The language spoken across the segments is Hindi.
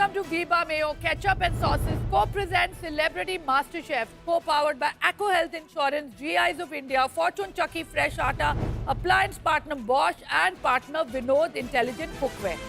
Welcome to Viva Mayo Ketchup and Sauces co-present Celebrity MasterChef, co-powered by Acco Health Insurance, GIs of India, Fortune Chucky Fresh Atta, appliance partner Bosch and partner Vinod Intelligent Cookware.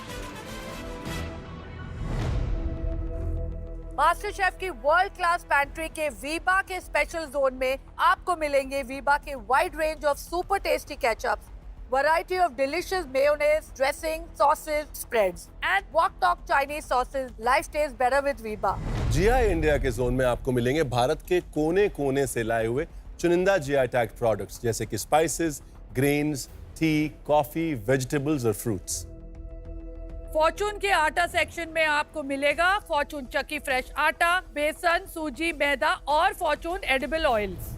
Master chef की वर्ल्ड क्लास पैंट्री के वीबा के स्पेशल जोन में आपको मिलेंगे वीबा के wide range of super tasty ketchups, variety of delicious mayonnaise, dressing, sauces, spreads and Wok Tok Chinese sauces. Life taste better with Veeba. GI India के जोन में आपको मिलेंगे भारत के कोने-कोने से लाए हुए चुनिंदा जीआई टैग प्रोडक्ट्स जैसे कि spices, grains, T, coffee, vegetables और फ्रूट्स. फॉर्चून के आटा सेक्शन में आपको मिलेगा फॉर्चून चक्की फ्रेश आटा, बेसन, सूजी, मैदा और फॉर्चून एडिबल ऑयल्स.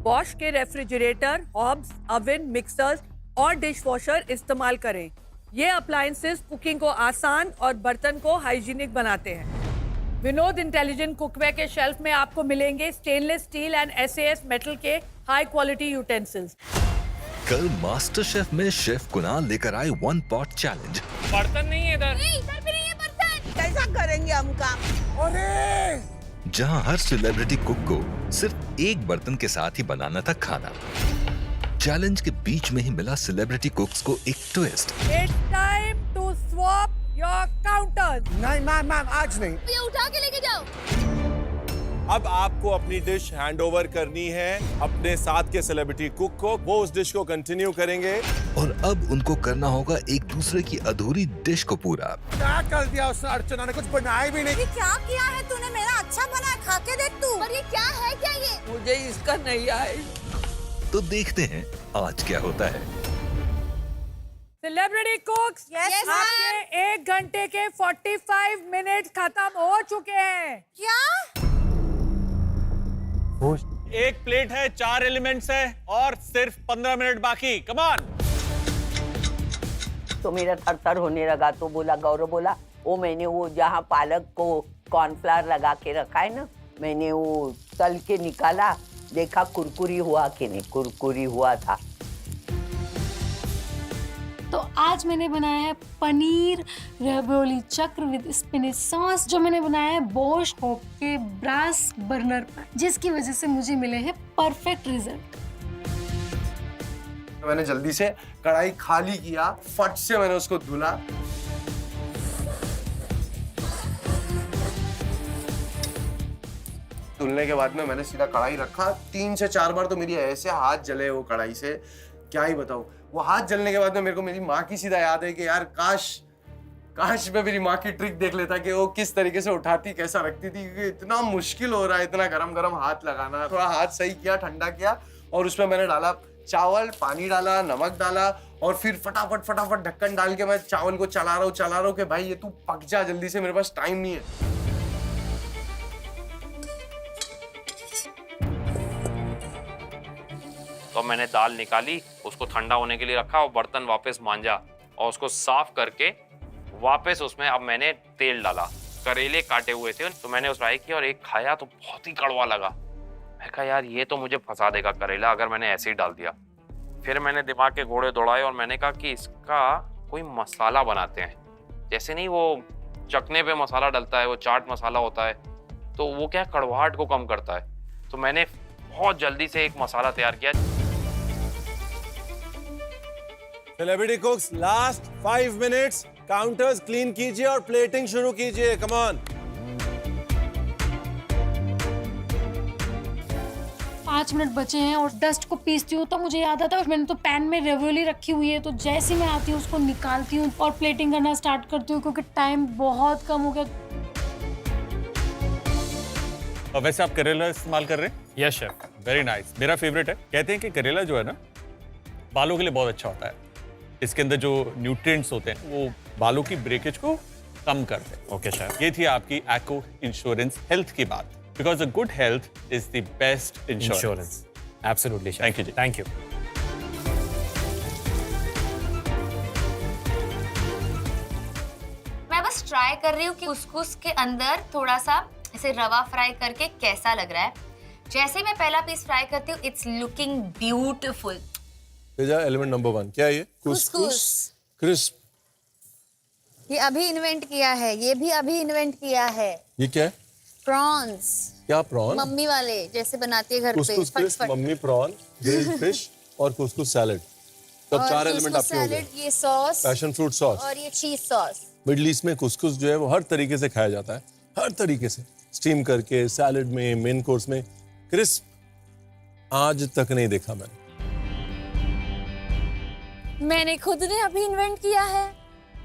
बॉश के रेफ्रिजरेटर, हॉब्स, ओवन, मिक्सर्स और डिश वॉशर इस्तेमाल करें. ये अप्लायंसेस कुकिंग को आसान और बर्तन को हाइजीनिक बनाते हैं. विनोद इंटेलिजेंट कुकवेयर के शेल्फ में आपको मिलेंगे stainless steel and SAS metal के हाई क्वालिटी यूटेंसिल्स. कल मास्टर शेफ में शेफ कुणाल लेकर आए वन पॉट चैलेंज. बर्तन नहीं है इधर. इधर भी नहीं है बर्तन. कैसा करेंगे हम काम? अरे जहां हर सेलिब्रिटी कुक को सिर्फ एक बर्तन के साथ ही बनाना था खाना. चैलेंज के बीच में ही मिला सेलिब्रिटी कुक्स को एक twist. It's time to swap your counters. नहीं मैम आज नहीं. ये उठा के लेके जाओ. अब आपको अपनी डिश हैंड ओवर करनी है अपने साथ के सेलिब्रिटी कुक को. वो उस डिश को कंटिन्यू करेंगे और अब उनको करना होगा एक दूसरे की अधूरी डिश को पूरा. क्या कर दिया उसने? अर्चना ने कुछ बनाया भी नहीं. ये क्या किया है तूने? मेरा अच्छा बना है, खा के देख तू. और ये क्या है? क्या ये? मुझे इसका नहीं आए. तो देखते हैं आज क्या होता है. सेलिब्रिटी कुक्स, Yes, आपके 1 घंटे के 45 मिनट खत्म हो चुके हैं. क्या? एक प्लेट है, 4 एलिमेंट्स है और सिर्फ 15 मिनट बाकी. Come on. तो मेरा थर-थर होने लगा तो बोला, गौरव बोला, वो मैंने वो जहाँ पालक को कॉर्नफ्लावर लगा के रखा है ना, मैंने वो तल के निकाला, देखा कुरकुरी हुआ कि नहीं. कुरकुरी हुआ था. तो आज मैंने बनाया है पनीर रेवियोली चक्र विद स्पिनच सॉस, जो मैंने बनाया है बोश होप के ब्रास बर्नर पर, जिसकी वजह से मुझे मिले हैं परफेक्ट रिजल्ट. मैंने जल्दी से कढ़ाई खाली किया, फट से मैंने उसको धुला. धुलने के बाद में मैंने सीधा कढ़ाई रखा. 3 से 4 बार तो मेरी ऐसे हाथ जले वो कढ़ाई से, क्या ही बताऊं. वो हाथ जलने के बाद में मेरे को मेरी माँ की सीधा याद है कि यार काश मैं मेरी माँ की ट्रिक देख लेता कि वो किस तरीके से उठाती, कैसा रखती थी, क्योंकि इतना मुश्किल हो रहा है इतना गरम गरम हाथ लगाना. थोड़ा हाथ सही किया, ठंडा किया और उसमें मैंने डाला चावल, पानी डाला, नमक डाला और फिर फटाफट ढक्कन डाल के मैं चावल को चला रहा हूँ कि भाई ये तू पक जा जल्दी से, मेरे पास टाइम नहीं है. तो मैंने दाल निकाली, उसको ठंडा होने के लिए रखा और बर्तन वापस मांजा और उसको साफ करके वापस उसमें अब मैंने तेल डाला. करेले काटे हुए थे तो मैंने उस फ्राई किया और एक खाया तो बहुत ही कड़वा लगा. मैं कहा यार ये तो मुझे फंसा देगा करेला अगर मैंने ऐसे ही डाल दिया. फिर मैंने दिमाग के घोड़े दौड़ाए और मैंने कहा कि इसका कोई मसाला बनाते हैं. जैसे नहीं वो चखने पे मसाला डलता है, वो चाट मसाला होता है, तो वो क्या कड़वाहट को कम करता है. तो मैंने बहुत जल्दी से एक मसाला तैयार किया. Celebrity कुक्स, last 5 minutes. Counters clean कीजिए और प्लेटिंग शुरू कीजिए. Come on. 5 मिनट बचे हैं और डस्ट को पीसती हूँ तो मुझे याद आता है मैंने तो पैन में रेवियोली रखी हुई है, तो जैसे मैं आती हूँ उसको निकालती हूँ और प्लेटिंग करना स्टार्ट करती हूँ क्योंकि टाइम बहुत कम हो गया. और वैसे आप करेला इस्तेमाल कर रहे हैं? Yes chef, very nice. मेरा फेवरेट है. कहते हैं कि करेला जो है ना बालों के लिए बहुत अच्छा होता है. इसके अंदर जो न्यूट्रिएंट्स होते हैं वो बालों की ब्रेकेज को कम करते हैं. Okay chef. ये थी आपकी एक्को इंश्योरेंस हेल्थ की बात. Because a good health is the best insurance. Absolutely. Thank you ji. Thank you. मैं बस ट्राई कर रही हूँ कि कुसकुस के अंदर थोड़ा सा ऐसे रवा फ्राई करके कैसा लग रहा है. जैसे मैं पहला पीस फ्राई करती हूँ, it's looking beautiful. Element number 1 क्या है ये? कुसकुस. क्रिस्प. ये अभी इन्वेंट किया है, ये भी अभी इन्वेंट किया है। ये क्या है? प्रॉन्स, क्या प्रॉन? मम्मी वाले जैसे बनाती है घर पे। Couscous crisp, mummy prawn, grilled fish और कुसकुस सैलेड। तो अब 4 एलिमेंट आपके हो गए। ये सॉस पैशन फ्रूट सॉस और ये चीज सॉस। मिडल ईस्ट में कुसकुस जो है वो हर तरीके से खाया जाता है, हर तरीके से, स्टीम करके, सैलेड में, मेन कोर्स में। क्रिस्प आज तक नहीं देखा मैंने। मैंने खुद ने अभी इन्वेंट किया है।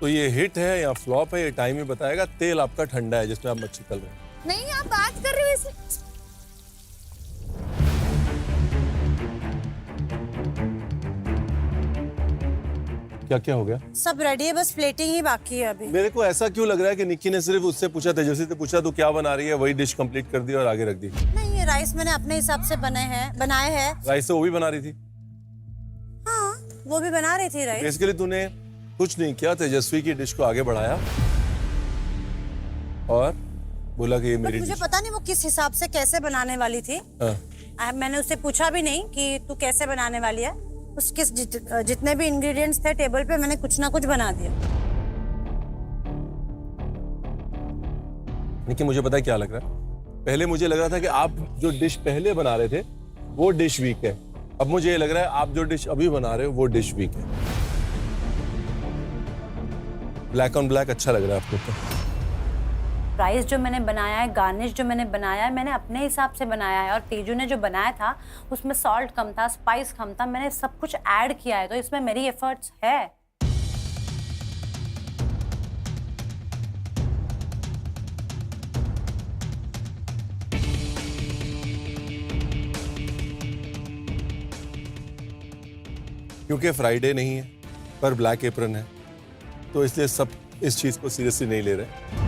तो ये हिट है या फ्लॉप है ये टाइम ही बताएगा। तेल आपका ठंडा है जिसमें आप मच्छी तल रहे हैं। नहीं, आप बात कर रहे हो इसे। क्या क्या हो गया? सब रेडी है, बस प्लेटिंग ही बाकी है अभी। मेरे को ऐसा क्यों लग रहा है कि निक्की ने सिर्फ उससे पूछा, तेजस्वी से पूछा तू क्या बना रही है, वही डिश कंप्लीट कर दी और आगे रख दी। नहीं, ये राइस मैंने अपने हिसाब से बनाए हैं। राइस तो वो भी बना रही थी। हाँ, वो भी बना रही थी राइस। बेसिकली तूने कुछ नहीं किया, तेजस्वी की डिश को आगे बढ़ाया और बोला कि ये मेरी मुझे डिश। पता नहीं वो किस हिसाब से कैसे बनाने वाली थी। मैंने उससे पूछा भी नहीं कि तू कैसे बनाने वाली है। उसके जितने भी इंग्रेडिएंट्स थे टेबल पे, मैंने कुछ ना कुछ बना दिया। लेकिन मुझे पता है क्या लग रहा है। पहले मुझे लग रहा था कि आप जो डिश पहले बना रहे थे वो डिश वीक है। अब मुझे ये लग रहा है आप जो डिश अभी बना रहे हो वो डिश वीक है। ब्लैक ऑन ब्लैक अच्छा लग रहा है आपको तो। राइस जो मैंने बनाया है, गार्निश जो मैंने बनाया है, मैंने अपने हिसाब से बनाया है। और तेजू ने जो बनाया था उसमें सॉल्ट कम था, स्पाइस कम था, मैंने सब कुछ ऐड किया है, तो इसमें मेरी एफर्ट्स है। क्योंकि फ्राइडे नहीं है पर ब्लैक एप्रन है, तो इसलिए सब इस चीज को सीरियसली नहीं ले रहे।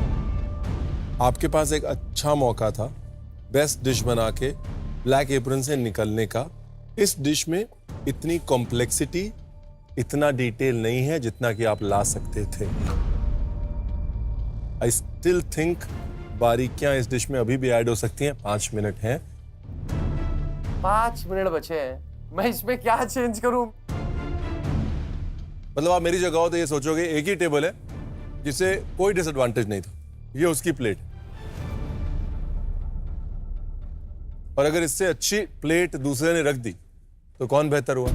आपके पास एक अच्छा मौका था बेस्ट डिश बना के ब्लैक एप्रन से निकलने का। इस डिश में इतनी कॉम्प्लेक्सिटी, इतना डिटेल नहीं है जितना कि आप ला सकते थे। आई स्टिल थिंक बारीकियां इस डिश में अभी भी ऐड हो सकती हैं। 5 मिनट हैं। 5 मिनट बचे हैं, मैं इसमें क्या चेंज करूं? मतलब आप मेरी जगह हो तो ये सोचोगे एक ही टेबल है जिसे कोई डिसएडवांटेज नहीं था, ये उसकी प्लेट, और अगर इससे अच्छी प्लेट दूसरे ने रख दी तो कौन बेहतर हुआ?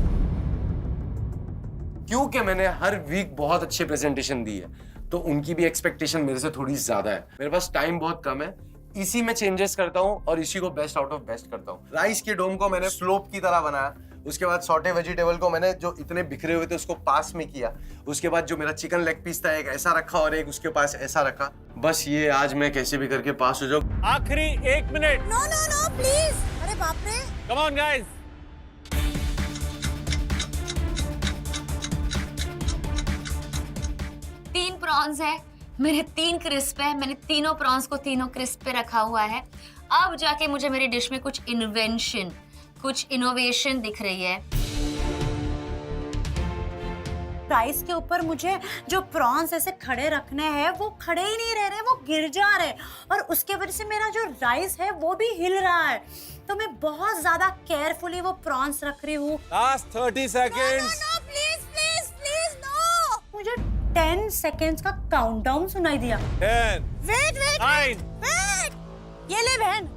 क्योंकि मैंने हर वीक बहुत अच्छे प्रेजेंटेशन दी है, तो उनकी भी एक्सपेक्टेशन मेरे से थोड़ी ज्यादा है। मेरे पास टाइम बहुत कम है, इसी में चेंजेस करता हूँ और इसी को बेस्ट आउट ऑफ बेस्ट करता हूँ। राइस के डोम को मैंने स्लोप की तरह बनाया, उसके बाद सॉटे वेजिटेबल को मैंने जो इतने बिखरे हुए थे उसको पास में किया, उसके बाद जो मेरा चिकन लेग पीस था एक ऐसा रखा और एक उसके पास ऐसा रखा। बस ये आज मैं कैसे भी करके पास हो जाऊं। आखिरी 1 minute. No no no please, अरे बाप रे। Come on guys. तीन प्रॉन्स है, मेरे 3 क्रिस्प है, मैंने तीनों प्रॉन्स को तीनों क्रिस्प पे रखा हुआ है। अब जाके मुझे मेरी डिश में कुछ इन्वेंशन, कुछ इनोवेशन दिख रही है। राइस के ऊपर मुझे जो प्रॉन्स ऐसे खड़े रखने हैं वो खड़े ही नहीं रह रहे, वो गिर जा रहे, और उसके वजह से मेरा जो राइस है वो भी हिल रहा है। तो मैं बहुत ज्यादा केयरफुली वो प्रॉन्स रख रही हूँ। Last 30 seconds. No please please please no. मुझे 10 सेकेंड्स का काउंटडाउन सुनाई दिया। 10 वेट वेट 9 वेट, ये ले बहन।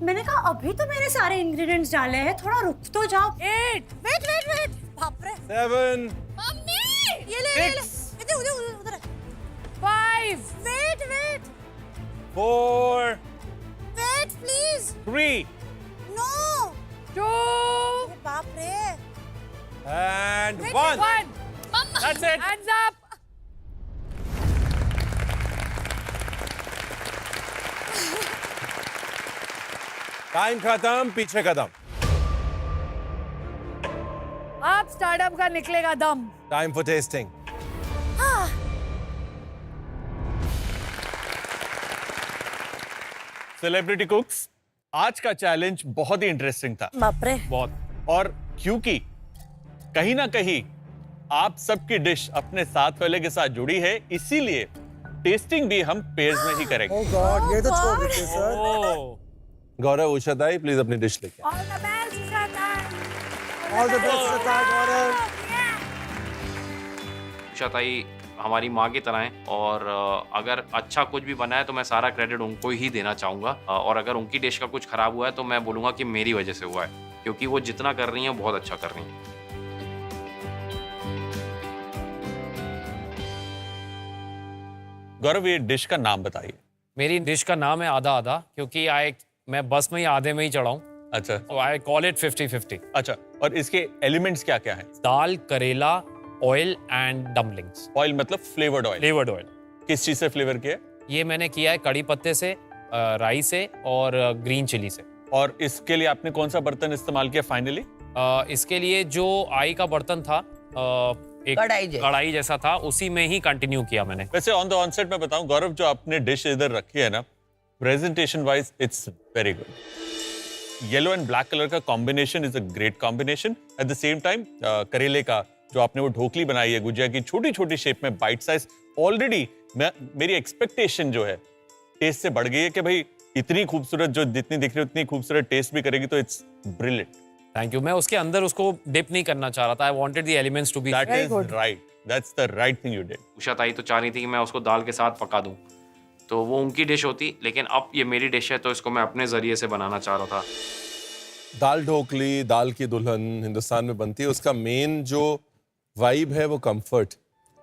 मैंने कहा अभी तो मेरे सारे इंग्रेडिएंट्स डाले हैं, थोड़ा रुक तो जाओ। 8 वेट वेट वेट, बाप रे। 7 मम्मी ये ले ले ले, इधर उधर उधर। 5 wait wait 4 wait please. 3 no, 2 बाप रे। and 1. 1 That's it. Hands up. Time खत्म, पीछे कदम। अब स्टार्टअप का निकलेगा दम। Time for testing. सेलिब्रिटी कुक्स, आज का चैलेंज बहुत ही इंटरेस्टिंग था। बाप रे। बहुत। और क्योंकि कहीं ना कहीं आप सबकी डिश अपने साथ वाले के साथ जुड़ी है, इसीलिए टेस्टिंग भी हम पेयर्स में ही करेंगे। ओह गॉड, ये तो छोड़ देते sir. Oh, Gaurav, Ushatai please अपनी डिश लेके। All the best, Shatan. All the best Sattar Gaurav. Ushatai हमारी माँ की तरह हैं और अगर अच्छा कुछ भी बना है तो मैं सारा क्रेडिट उनको ही देना चाहूँगा और अगर उनकी डिश का कुछ खराब हुआ है तो मैं बोलूँगा कि मेरी वजह से हुआ है, क्योंकि वो जितना कर रही हैं बहुत अच्छा कर रही हैं। गौरव, ये डिश का नाम बताइए। मेरी डिश का नाम है आधा आधा, क्योंकि मैं बस में ही आधे में ही चढ़ा हूँ, अच्छा तो आई कॉल इट 50-50। अच्छा, और इसके एलिमेंट्स क्या क्या हैं? दाल, करेला, ऑयल एंड डम्पलिंग्स। ऑयल मतलब फ्लेवर्ड ऑयल? Flavoured oil. किस चीज से फ्लेवर किया है? ये मैंने किया है कड़ी पत्ते से, राई से और ग्रीन चिली से। और इसके लिए आपने कौन सा बर्तन इस्तेमाल किया फाइनली? इसके लिए जो आई का बर्तन था, एक कढ़ाई जैसा था, उसी में ही कंटिन्यू किया मैंने। वैसे ऑन द ऑनसेट मैं बताऊं गौरव, जो आपने डिश इधर रखी है ना, presentation wise it's very good. Yellow and black colour का combination is a great combination. At the same time करेले का जो आपने वो ढोकली बनाई है गुजिया की, छोटी छोटी शेप में, बाइट साइज, ऑलरेडी मेरी एक्सपेक्टेशन जो है टेस्ट से बढ़ गई है कि भाई इतनी खूबसूरत, जो जितनी दिख रही है उतनी खूबसूरत टेस्ट भी करेगी, तो इट्स ब्रिलियंट। Thank you. मैं उसके अंदर उसको डिप नहीं करना चाह रहा था। I wanted the elements to be that is right, that's the right thing you did. Usha tai तो चाह रही थी कि मैं उसको दाल के साथ पका दूं, तो वो उनकी डिश होती, लेकिन अब ये मेरी डिश है तो इसको मैं अपने जरिए से बनाना चाह रहा था। दाल ढोकली, दाल की दुल्हन हिंदुस्तान में बनती है, उसका मेन जो वाइब है वो कंफर्ट,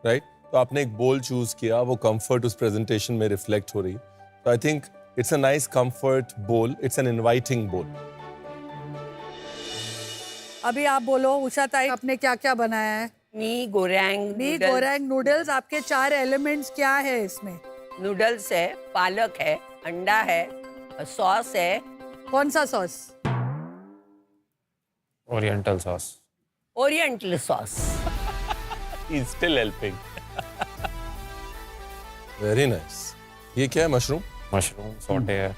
राइट? तो आपने एक बोल चूज किया, वो कंफर्ट उस प्रेजेंटेशन में रिफ्लेक्ट हो रही है। तो I think it's a nice comfort बोल, इट्स एन इनवाइटिंग बोल। अभी आप बोलो उषा ताई, आपने क्या क्या बनाया है? मी गोरैंग नूडल्स। आपके 4 एलिमेंट्स क्या है इसमें? नूडल्स है, पालक है, अंडा है, सॉस है। कौन सा sauce? Oriental sauce. Oriental sauce. He is still helping. Very nice. ये क्या है? मशरूम? मशरूम सॉटे है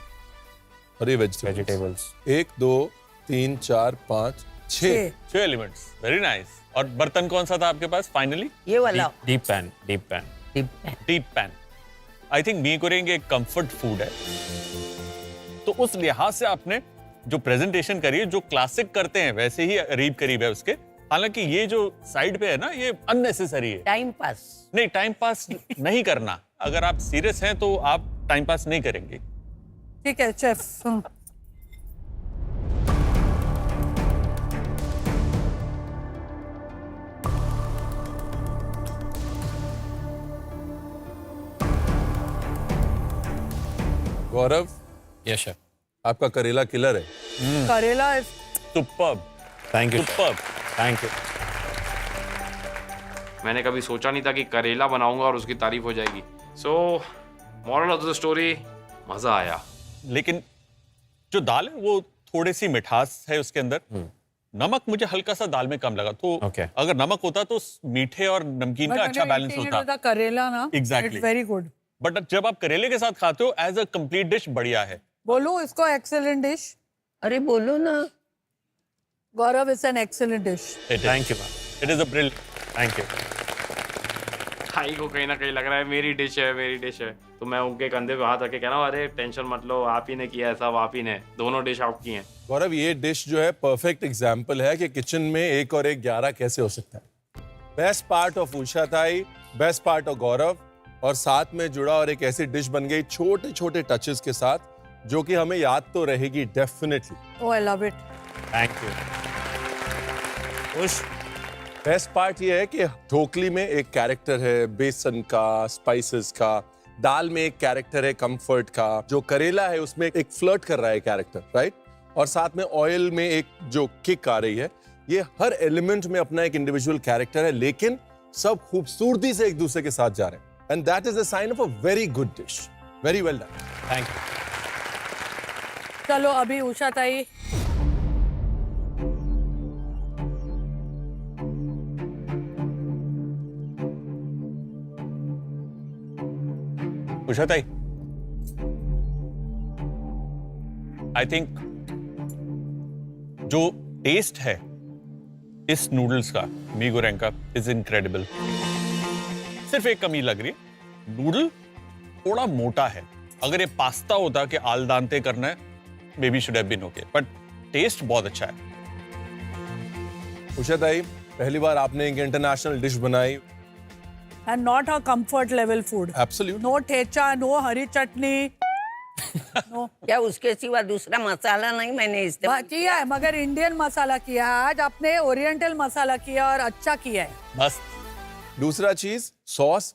और ये वेजिटेबल्स। 1 2 3 4 5 6 एलिमेंट्स। Very nice. और बर्तन कौन सा था आपके पास फाइनली? ये वाला डीप पैन। आई थिंक मी गोरेंग एक कंफर्ट फूड है, तो उस लिहाज से आपने जो प्रेजेंटेशन करी है, जो क्लासिक करते हैं वैसे ही करीब करीब है उसके। हालांकि ये जो साइड पे है ना, ये अननेसेसरी है। टाइम पास नहीं, टाइम पास नहीं करना। अगर आप सीरियस हैं तो आप टाइम पास नहीं करेंगे। ठीक है शेफ। गौरव, यस शेफ। आपका करेला किलर है। करेला superb. Thank you. Thank you. मैंने कभी सोचा नहीं था कि करेला बनाऊंगा और उसकी तारीफ हो जाएगी। So moral of the story, मजा आया। लेकिन जो दाल है वो थोड़ी सी मिठास है उसके अंदर। नमक मुझे हल्का सा दाल में कम लगा, तो अगर नमक होता तो मीठे और नमकीन का अच्छा बैलेंस होता। करेला ना, एग्जैक्टली, वेरी गुड। बट जब आप करेले के साथ खाते हो एज अ कंप्लीट डिश बढ़िया है। बोलो इसको एक्सेलेंट डिश। अरे बोलो ना। Gaurav, it's an excellent dish. Thank you. It is a brilliant. Thank you. भाई को कहीं ना कहीं लग रहा है मेरी डिश है, मेरी डिश है, तो मैं उनके कंधे पे हाथ रख के कह रहा हूँ, अरे टेंशन मत लो, आप ही ने किया है, सब आप ही ने, दोनों डिश आपकी हैं। गौरव, ये डिश जो है परफेक्ट एग्जाम्पल है कि किचन में 1 और 1 11 कैसे हो सकता है। बेस्ट पार्ट ऑफ उषा ताई, बेस्ट पार्ट ऑफ गौरव, और साथ में जुड़ा और एक ऐसी डिश बन गई छोटे छोटे टचेस के साथ, जो कि हमें याद तो रहेगी definitely. Oh, I love it. Thank you. Best part ये है कि ढोकली में एक कैरेक्टर है बेसन का, स्पाइसेस का, दाल में एक कैरेक्टर है कंफर्ट का, जो करेला है उसमें एक फ्लर्ट कर रहा है कैरेक्टर, राइट? और साथ में ऑयल में एक जो किक आ रही है। ये हर एलिमेंट में अपना एक इंडिविजुअल कैरेक्टर है, लेकिन सब खूबसूरती से एक दूसरे के साथ जा रहे हैं। And that is a sign off a very good dish. Very well done. Thank you. चलो अभी उषा ताई। उषा ताई, आई थिंक जो टेस्ट है इस नूडल्स का, मी गोरेंग का, इज इनक्रेडिबल। सिर्फ एक कमी लग रही है, नूडल थोड़ा मोटा है। अगर ये पास्ता होता कि आल दानते करना है, maybe should have been okay, but taste बहुत अच्छा है। उषा ताई, पहली बार आपने एक इंटरनेशनल डिश बनाई, and not a comfort level food. Absolutely. No thecha, no Hari chutney. No. क्या उसके सिवा दूसरा मसाला नहीं मैंने इस्तेमाल किया है, मगर इंडियन मसाला किया है. आज आपने ओरिएंटल मसाला किया और अच्छा किया है. बस दूसरा चीज सॉस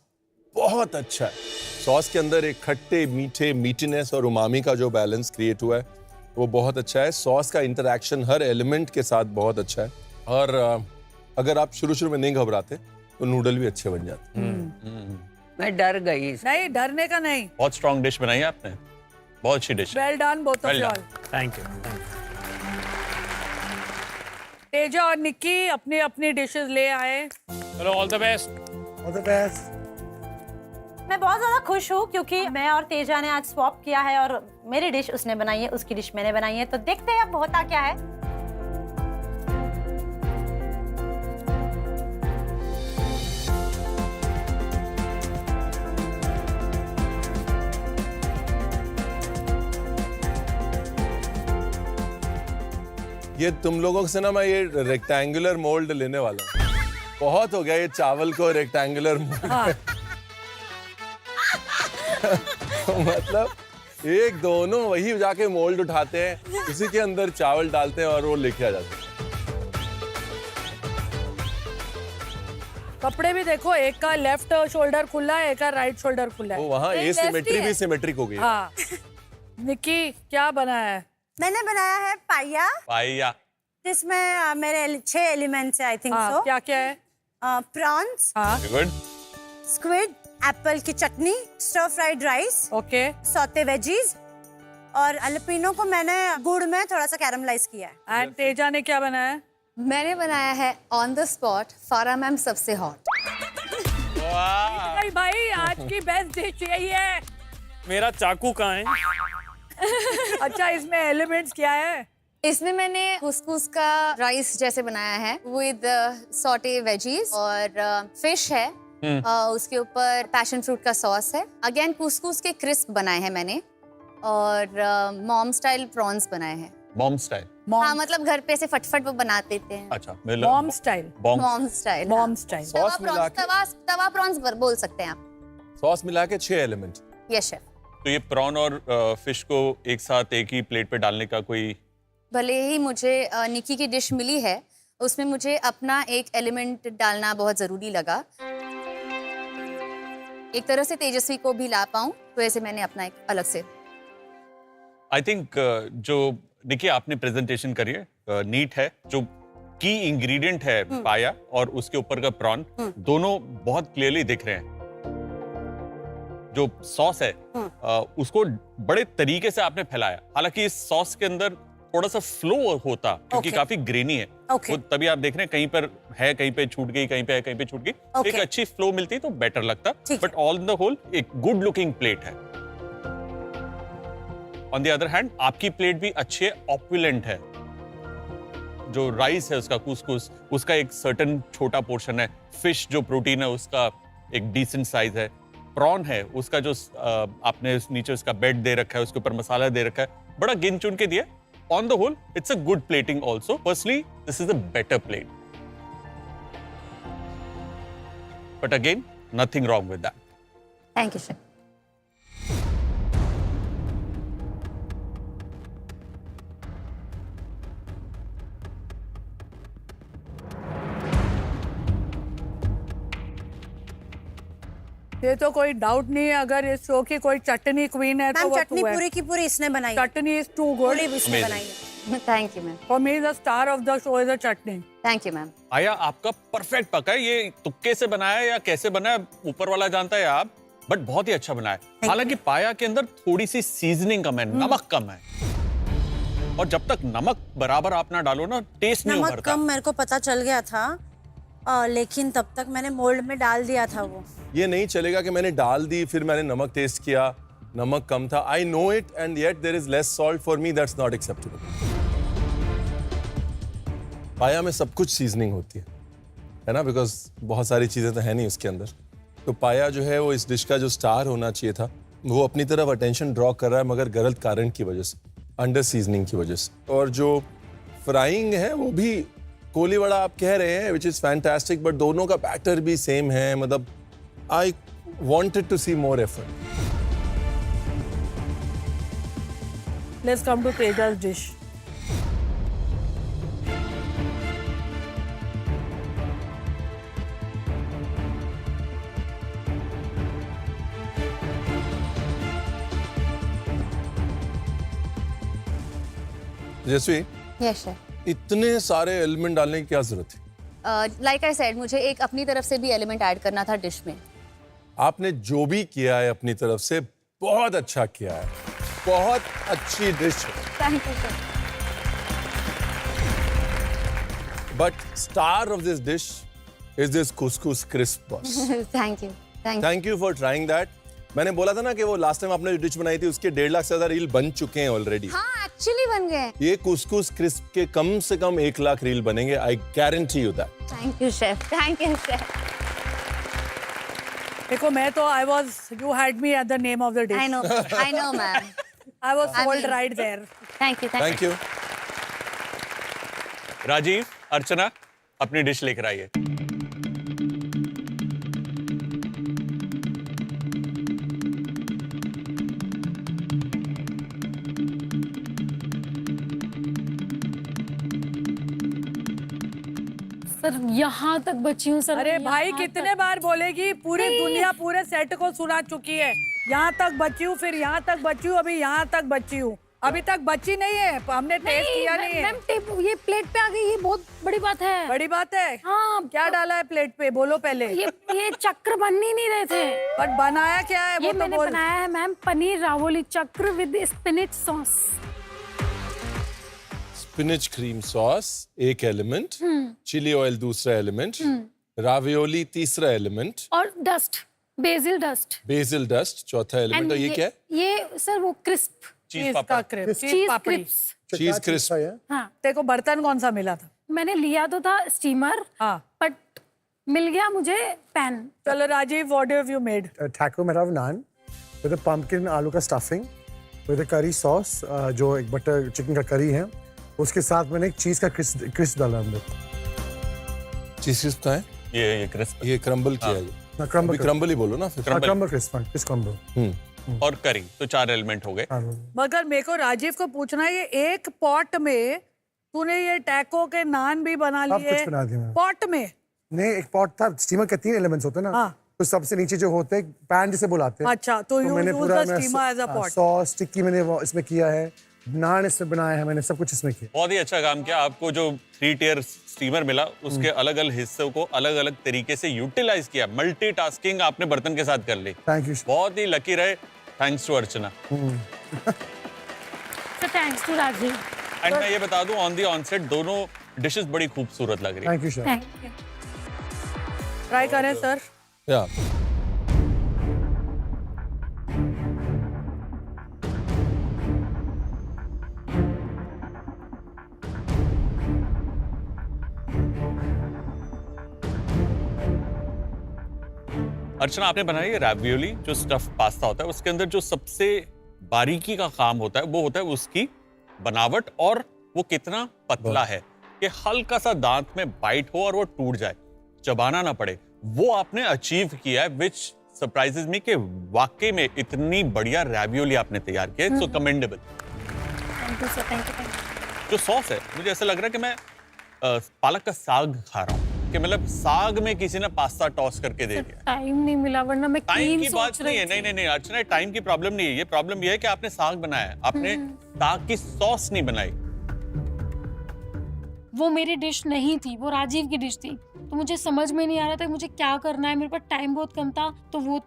बहुत अच्छा है. सॉस के अंदर एक खट्टे मीठे मीठीनेस और उमामी का जो बैलेंस क्रिएट हुआ है वो बहुत अच्छा है. सॉस का इंटरेक्शन हर एलिमेंट के साथ बहुत अच्छा है. और अगर आप शुरू में नहीं घबराते तो नूडल भी अच्छे बन जाते. मैं डर गई. नहीं, डरने का नहीं. बहुत स्ट्रॉन्ग डिश बनाई है आपने. बहुत अच्छी dish. Well done, both of Well you done. all. Thank you. Teja और निक्की अपनी अपनी डिशेस ले आए. चलो all the best. All the best. मैं बहुत ज्यादा खुश हूँ क्योंकि मैं और तेजा ने आज स्वैप किया है और मेरी डिश उसने बनाई है, उसकी डिश मैंने बनाई है. तो देखते हैं अब होता क्या है. ये तुम लोगों से ना मैं ये रेक्टेंगुलर मोल्ड लेने वाला हूँ. बहुत हो गया ये चावल को रेक्टेंगुलर मोल्ड. मतलब एक दोनों वही जाके मोल्ड उठाते हैं, उसी के अंदर चावल डालते हैं और वो लेके आ जाते हैं. कपड़े भी देखो, एक का लेफ्ट शोल्डर खुला है, एक का राइट शोल्डर खुला है. वो वहाँ एक एसिमेट्री lefty भी है. सिमेट्रिक हो गई. हाँ. निक्की क्या बनाया है? मैंने बनाया है पाया, पाया. जिसमें मेरे 6 एलिमेंट्स है. आई थिंक हाँ, सो. क्या क्या है? प्रॉन्स, हाँ. गुड. स्क्विड, एप्पल की chutney, stir fried rice, okay. Sauté veggies और अल्पिनो को मैंने गुड़ में थोड़ा सा कैरमलाइज किया है. एंड तेजा ने क्या बनाया है? मैंने बनाया है ऑन द स्पॉट फारा मैम सबसे हॉट. भाई भाई आज की बेस्ट डिश यही है. मेरा चाकू कहाँ है? अच्छा, इसमें एलिमेंट्स क्या है? इसमें मैंने कुसकुस का राइस जैसे बनाया है विद सॉटे वेजीज और फिश है. उसके ऊपर पैशन फ्रूट का सॉस है. अगेन कुसकुस के क्रिस्प बनाए हैं मैंने और मॉम स्टाइल प्रॉन्स बनाए हैं. Mom style. हाँ, मतलब घर पे से फटफट वो बना देते हैं. अच्छा. Mom style. Mom style. Mom style. Sauce मिला के तवा प्रॉन्स बोल सकते हैं आप. सॉस मिला के 6 एलिमेंट. Yes chef. तो ये प्रॉन और फिश को एक साथ एक ही प्लेट पे डालने का कोई. भले ही मुझे निकी की डिश मिली है, उसमें मुझे अपना एक एलिमेंट डालना बहुत जरूरी लगा. एक तरह से तेजस्वी को भी ला पाऊं, तो ऐसे मैंने अपना एक अलग से. आई थिंक जो देखिए आपने प्रेजेंटेशन करी है, नीट है. जो की इंग्रेडिएंट है पाया और उसके ऊपर का प्रॉन, दोनों बहुत क्लियरली दिख रहे हैं. जो सॉस है उसको बड़े तरीके से आपने फैलाया. हालांकि इस सॉस के अंदर थोड़ा सा फ्लो होता क्योंकि काफी ग्रेनी है. वो तभी आप देख रहे हैं कहीं पर है, कहीं पे छूट गई, कहीं पे है, कहीं पे छूट गई. एक अच्छी फ्लो मिलती तो बेटर लगता. But all in the whole एक गुड लुकिंग प्लेट है. ऑन द अदर हैंड आपकी प्लेट भी अच्छे ऑपुलेंट है. जो राइस है उसका कुसकुस, उसका एक सर्टेन छोटा पोर्शन है. फिश जो प्रोटीन है उसका एक डिसेंट साइज है. प्रॉन है उसका जो आपने नीचे उसका बेड दे रखा है, उसके ऊपर मसाला दे रखा है, बड़ा गिन चुन के दिया. On the whole, it's a good plating also. Personally, this is a better plate. But again, nothing wrong with that. Thank you chef. ये तो कोई डाउट नहीं है, अगर इस शो की कोई चटनी क्वीन है तो वो चटनी तू है. पूरी की पूरी इसने बनाई. चटनी इज टू गुड. इसने बनाई है. Thank you ma'am. For me the star of the show is the chutney. Thank you ma'am. आया आपका परफेक्ट पका है. ये तुक्के से बनाया है या कैसे बनाया ऊपर वाला जानता है आप, बट बहुत ही अच्छा बनाया है. हालांकि पाया के अंदर थोड़ी सी सीजनिंग कम है, नमक कम है. और जब तक नमक बराबर आप ना डालो ना, टेस्ट नहीं नमक उभरता. कम मेरे को पता चल गया था, लेकिन तब तक मैंने मोल्ड में डाल दिया था. वो ये नहीं चलेगा कि मैंने डाल दी फिर मैंने नमक टेस्ट किया, नमक कम था. I know it and yet there is less salt. For me that's not acceptable. पाया में सब कुछ सीजनिंग होती है ना, बिकॉज बहुत सारी चीजें तो है नहीं उसके अंदर. तो पाया जो है वो इस डिश का जो स्टार होना चाहिए था, वो अपनी तरफ अटेंशन ड्रॉ कर रहा है, मगर गलत कारण की वजह से, अंडर सीजनिंग की वजह से. और जो फ्राइंग है वो भी कोली वड़ा आप कह रहे हैं, विच इज फैंटास्टिक, बट दोनों का बैटर भी सेम है. मतलब I wanted to see more effort. Let's come to Teja's dish. जैसे यस सर। इतने सारे एलिमेंट डालने की क्या जरूरत है? लाइक आई सेड, मुझे एक अपनी तरफ से भी एलिमेंट ऐड करना था डिश में। आपने जो भी किया है अपनी तरफ से बहुत अच्छा किया है, बहुत अच्छी डिश है। Thank you sir. But star of this dish is this couscous crisp boss. Thank you thank you for trying that. मैंने बोला था ना कि वो लास्ट टाइम आपने जो डिश बनाई थी उसके 1.5 लाख से ज्यादा रील बन चुके हैं ऑलरेडी। हाँ एक्चुअली बन गए। ये कुसकुस क्रिस्प के कम से कम 1 लाख रील बनेंगे, I guarantee you that. Thank you chef, thank you chef. देखो मैं तो you had me at the name of the dish. I know ma'am. I was sold right there. Thank you thank you. Rajeev, Archana अपनी डिश लेकर आइए। सर यहाँ तक बची हूँ सर। अरे मैं भाई यहाँ कितने बार बोलेगी, पूरी दुनिया पूरे सेट को सुना चुकी है। यहाँ तक बची हूँ, फिर यहाँ तक बची हूँ, अभी यहाँ तक बची हूँ। अभी तक बची नहीं है, हमने टेस्ट किया नहीं है। मैम ये प्लेट पे आ गई, ये बहुत बड़ी बात है। बड़ी बात है। हाँ। क्या डाला है प्लेट पे, बोलो पहले। ये चक्र बन ही नहीं रहे थे। बट बनाया क्या है वो ये तो मैंने बोल। बनाया है मैम पनीर रावोली चक्र with spinach sauce. Spinach cream sauce एक एलिमेंट, चिली ऑयल दूसरा एलिमेंट, रावियोली तीसरा एलिमेंट, और dust, BECIL dust. BECIL dust चौथा एलिमेंट। और ये क्या है? ये सर वो क्रिस्प चीज का क्रिस्प, चीज पापड़ी। क्रिस्प। चीज क्रिस्प। हाँ देखो बर्तन कौन सा मिला था? मैंने लिया तो था स्टीमर, हाँ बट मिल गया मुझे पैन। चलो Rajeev, what have you made? taco made of naan with a pumpkin आलू का stuffing with a curry sauce, जो एक बटर चिकन का करी है, उसके साथ मैंने एक चीज का क्रिस्प डाला अंदर। चीज क्रिस्प का है ये क्रिस्प, ये क्रम्बल किया है। हाँ, क्रम्बल क्रम्बल ही बोलो ना फिर। Crumble crisp, crisp crumble. और करी, तो 4 एलिमेंट हो गए। मगर मेरे को राजीव को पूछना है, ये एक पॉट में तूने ये टैको के नान भी बना सब लिए कुछ बना दिया मैंने। पॉट में? नहीं, एक पॉट था, स्टीमर के 3 एलिमेंट्स होते हैं ना। हाँ। तो सबसे नीचे जो होते हैं पैन जिसे बुलाते हैं। अच्छा, तो you मैंने use पूरा the steamer as a pot. Sauce tikki मैंने इसमें किया है, नान इसमें बनाया है, मैंने सब कुछ इसमें किया। बहुत ही अच्छा काम किया। आपको जो 3 टियर स्टीमर मिला उसके अलग अलग हिस्सों को अलग अलग तरीके से यूटिलाइज किया। मल्टीटास्किंग आपने बर्तन के साथ कर ली। Thank you. बहुत ही लकी रहे। Thanks to Archana. Thanks to Rajeev. And मैं ये बता दूं, ऑन दी ऑनसेट दोनों डिशेस बड़ी खूबसूरत लग रही है। Thank you sir. Thank you. Try करें सर। या अर्चना, आपने बनाई है रैवियोली, जो स्टफ पास्ता होता है उसके अंदर जो सबसे बारीकी का काम होता है वो होता है उसकी बनावट और वो कितना पतला है कि हल्का सा दांत में बाइट हो और वो टूट जाए, चबाना ना पड़े। वो आपने अचीव किया है, विच सरप्राइजेस मी कि वाकई में इतनी बढ़िया रैवियोली आपने तैयार किया है। So commendable. Thank you sir, thank you. जो सॉस है, मुझे ऐसा लग रहा है कि मैं पालक का साग खा रहा हूँ, कि मतलब साग में किसी ने पास्ता टॉस करके दे दिया। टाइम नहीं मिला, वरना मैं टाइम क्लीन की बात सोच नहीं है। रही थी। नहीं अर्चना, टाइम की प्रॉब्लम नहीं है। ये प्रॉब्लम ये है कि आपने साग बनाया है, आपने साग की सॉस नहीं बनाई। वो मेरी डिश नहीं थी, वो राजीव की डिश थी। तो मुझे समझ में नहीं आ रहा था कि मुझे क्या करना है। मेरे पास टाइम बहुत कम था, तो वो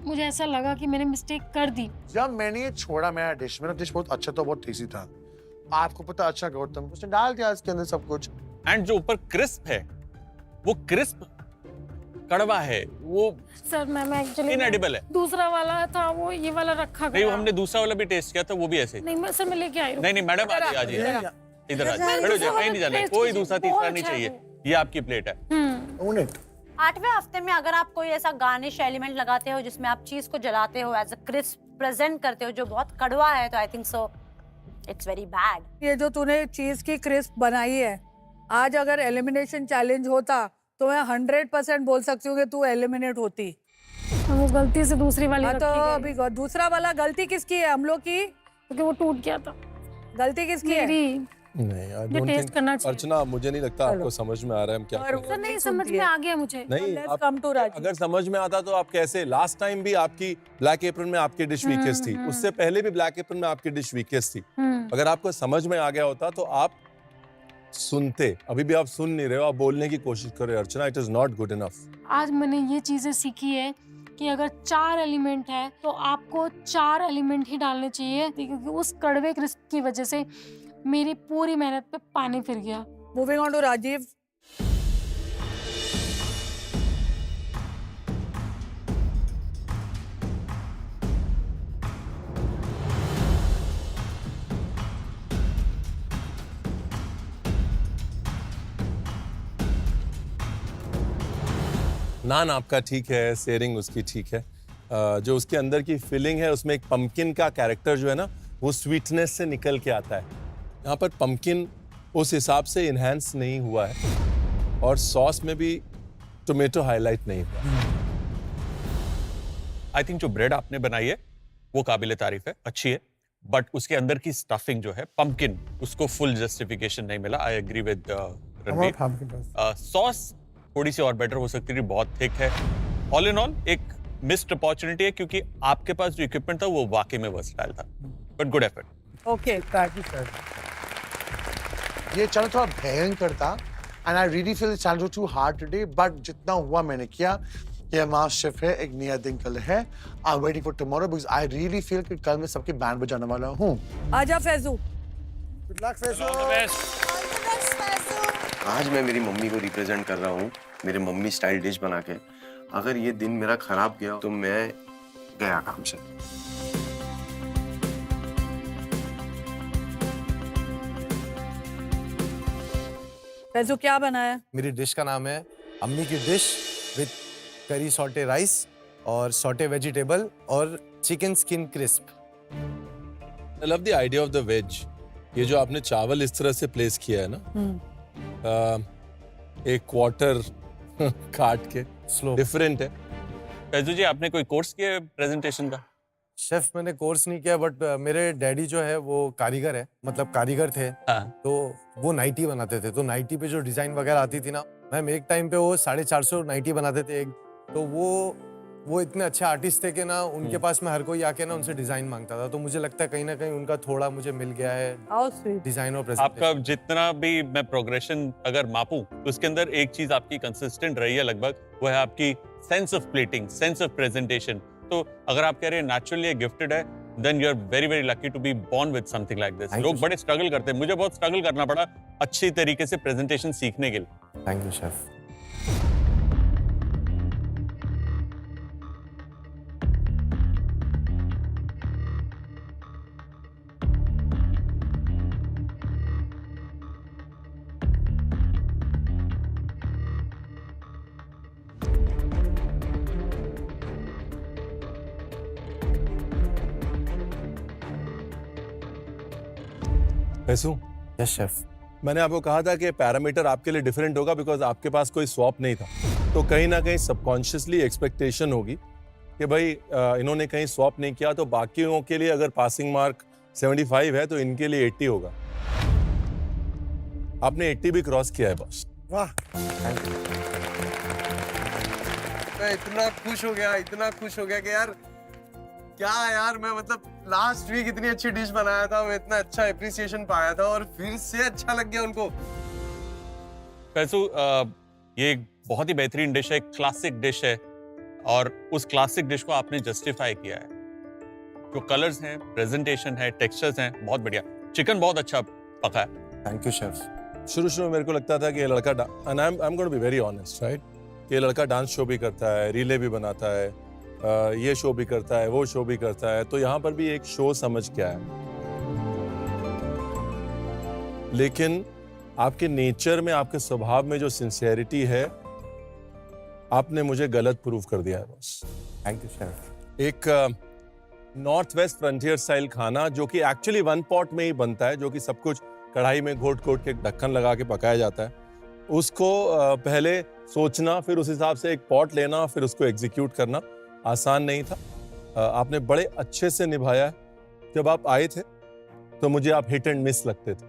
मुझे ऐसा लगा कि मैंने मिस्टेक कर दी। जब मैंने ये छोड़ा मेरा डिश बहुत अच्छा था, बहुत टेस्टी था। आपको पता अच्छा गौतम, उसने डाल दिया इसके अंदर सब कुछ। एंड जो ऊपर क्रिस्प है, वो क्रिस्प कड़वा है, वो सर मैम एक्चुअली इनएडिबल है। दूसरा वाला था वो, ये वाला रखा नहीं, गया। वो हमने दूसरा वाला भी टेस्ट किया था, वो भी ऐसे ही। नहीं मैं सर मैं लेके आई हूँ। नहीं मैडम, आ जाइए इधर आ जाइए, खड़े हो जाइए, कहीं नहीं जाना है, कोई दूसरा तीसरा नहीं चाहिए। ये आपकी प्लेट है। 8वें हफ्ते में अगर आप कोई ऐसा गार्निश एलिमेंट लगाते हो जिसमें आप चीज को जलाते हो, एज अ क्रिस्प प्रेजेंट करते हो जो बहुत कड़वा है, तो I think so it's very bad. ये जो तूने चीज की क्रिस्प बनाई है, आज अगर एलिमिनेशन चैलेंज होता तो मैं 100% बोल सकती हूँ कि तू एलिमिनेट होती। वो गलती से दूसरी वाली हाँ, तो रखी गई, अभी दूसरा वाला गलती किसकी है? हम लोग की क्योंकि वो टूट गया था। गलती किसकी है? मेरी नहीं, I ये don't टेस्ट think- करना चाहिए। अर्चना, मुझे नहीं लगता आपको समझ में आ रहा है हम क्या और कर रहे सर हैं। नहीं समझ में आ गया मुझे। नहीं, Let's आप come to Rajiv. अगर समझ में आता तो आप कैसे? लास्ट टाइम भी आपकी ब्लैक एप्रन में आपकी डिश वीकेस्ट थी, उससे पहले भी ब्लैक एप्रन में आपकी डिश वीकेस्ट थी। अगर आपको समझ में आ गया होता तो आप सुनते। अभी भी आप सुन नहीं रहे हो, आप बोलने की कोशिश कर रहे हो। Archana, it is not good enough. आज मैंने ये चीजें सीखी है कि अगर 4 एलिमेंट है तो आपको 4 एलिमेंट ही डालने चाहिए, क्योंकि उस कड़वे क्रिस्प की वजह से मेरी पूरी मेहनत पे पानी फिर गया। Moving on to Rajiv. नान आपका ठीक है, सेयरिंग उसकी ठीक है। जो उसके अंदर की फीलिंग है उसमें एक पंपकिन का कैरेक्टर जो है ना, वो स्वीटनेस से निकल के आता है। यहाँ पर पंपकिन उस हिसाब से इन्हांस नहीं हुआ है और सॉस में भी टोमेटो हाईलाइट नहीं हुआ। आई थिंक जो ब्रेड आपने बनाई है वो काबिले तारीफ है, अच्छी है, बट उसके अंदर की स्टफिंग जो है पंपकिन, उसको फुल जस्टिफिकेशन नहीं मिला। I agree with Ranveer. Sauce थोड़ी सी और बेटर हो सकती थी, बहुत थिक है। ऑल इन ऑल एक मिस्ड अपॉर्चुनिटी है क्योंकि आपके पास जो इक्विपमेंट था वो वाकई में वर्सटाइल था, but good effort. Okay. Thank you sir. ये चैनल थोड़ा भयंकर था and I really feel this channel too hard today, but जितना हुआ मैंने किया। ये मास्टर शेफ है, एक नया दिन कल है। I am waiting for tomorrow because I really feel कि कल मैं सबके बैंड बजाने वाला हूँ। आजा फैजू। Good luck Faizu. आज मैं मेरी मम्मी को रिप्रेजेंट कर रहा हूँ, मेरे मम्मी स्टाइल डिश बना के। अगर ये दिन मेरा खराब गया तो मैं गया काम से। फैजू क्या बनाया? मेरी डिश का नाम है अम्मी की डिश विद करी सॉटे राइस और सॉटे वेजिटेबल और chicken skin crisp. I love the idea of the ways. ये जो आपने चावल इस तरह से प्लेस किया है ना, एक क्वार्टर काट के, स्लो डिफरेंट है। फैजू जी, आपने कोई कोर्स किया प्रेजेंटेशन का? शेफ मैंने कोर्स नहीं किया, बट मेरे डैडी जो है वो कारीगर है, मतलब कारीगर थे। तो वो नाइटी बनाते थे, तो नाइटी पे जो डिजाइन वगैरह आती थी ना मैम, एक टाइम पे वो 450 नाइटी बनाते थे एक। तो वो इतने अच्छे आर्टिस्ट थे कि ना उनके पास में हर कोई आके ना उनसे डिजाइन मांगता था। तो मुझे लगता है कहीं ना कहीं उनका थोड़ा मुझे मिल गया है डिजाइन और प्रेजेंटेशन। आपका जितना भी मैं प्रोग्रेशन अगर मापूं तो उसके अंदर एक चीज आपकी कंसिस्टेंट रही है लगभग, वो है आपकी sense of plating, sense of presentation. तो अगर आप कह रहे हैं नेचुरली गिफ्टेड है, then you are very very lucky to be born with something like this. लोग बड़े स्ट्रगल करते हैं, मुझे बहुत स्ट्रगल करना पड़ा अच्छी तरीके से प्रेजेंटेशन सीखने के लिए। Thank you chef. पैसू, यस शेफ। मैंने आपको कहा था कि पैरामीटर आपके लिए डिफरेंट होगा बिकॉज आपके पास कोई स्वॉप नहीं था। तो कहीं ना कहीं सबकॉन्शियसली एक्सपेक्टेशन होगी कि भाई इन्होंने कहीं स्वॉप नहीं किया, तो बाकियों के लिए अगर पासिंग मार्क 75 है तो इनके लिए 80 होगा। आपने 80 भी क्रॉस किया है बॉस। वाह, मैं इतना खुश हो गया कि यार क्या यार, मैं मतलब लास्ट वीक इतनी अच्छी डिश बनाया था, मैं इतना अच्छा एप्रिसिएशन पाया था और फिर से अच्छा लग गया उनको। पैसू, ये एक बहुत ही बेहतरीन डिश है, क्लासिक डिश है, और उस क्लासिक डिश को आपने जस्टिफाई किया है। जो कलर्स हैं, प्रेजेंटेशन है, टेक्सचर्स हैं, बहुत बढ़िया। चिकन बहुत अच्छा पका है। Thank you chef. शुरू में मेरे को लगता था कि ये लड़का and I am going to be very honest, right, कि ये लड़का डांस शो भी करता है, रीले भी बनाता है, ये शो भी करता है, वो शो भी करता है, तो यहाँ पर भी एक शो समझ के आया। लेकिन आपके नेचर में, आपके स्वभाव में जो सिंसियरिटी है, आपने मुझे गलत प्रूव कर दिया है बॉस। Thank you chef. एक नॉर्थ वेस्ट फ्रंटियर स्टाइल खाना जो कि एक्चुअली वन पॉट में ही बनता है, जो कि सब कुछ कढ़ाई में घोट के ढक्कन लगा के पकाया जाता है, उसको पहले सोचना, फिर उस हिसाब से एक पॉट लेना, फिर उसको एग्जीक्यूट करना, आसान नहीं था, आपने बड़े अच्छे से निभाया है। जब आप आए थे तो मुझे आप हिट एंड मिस लगते थे,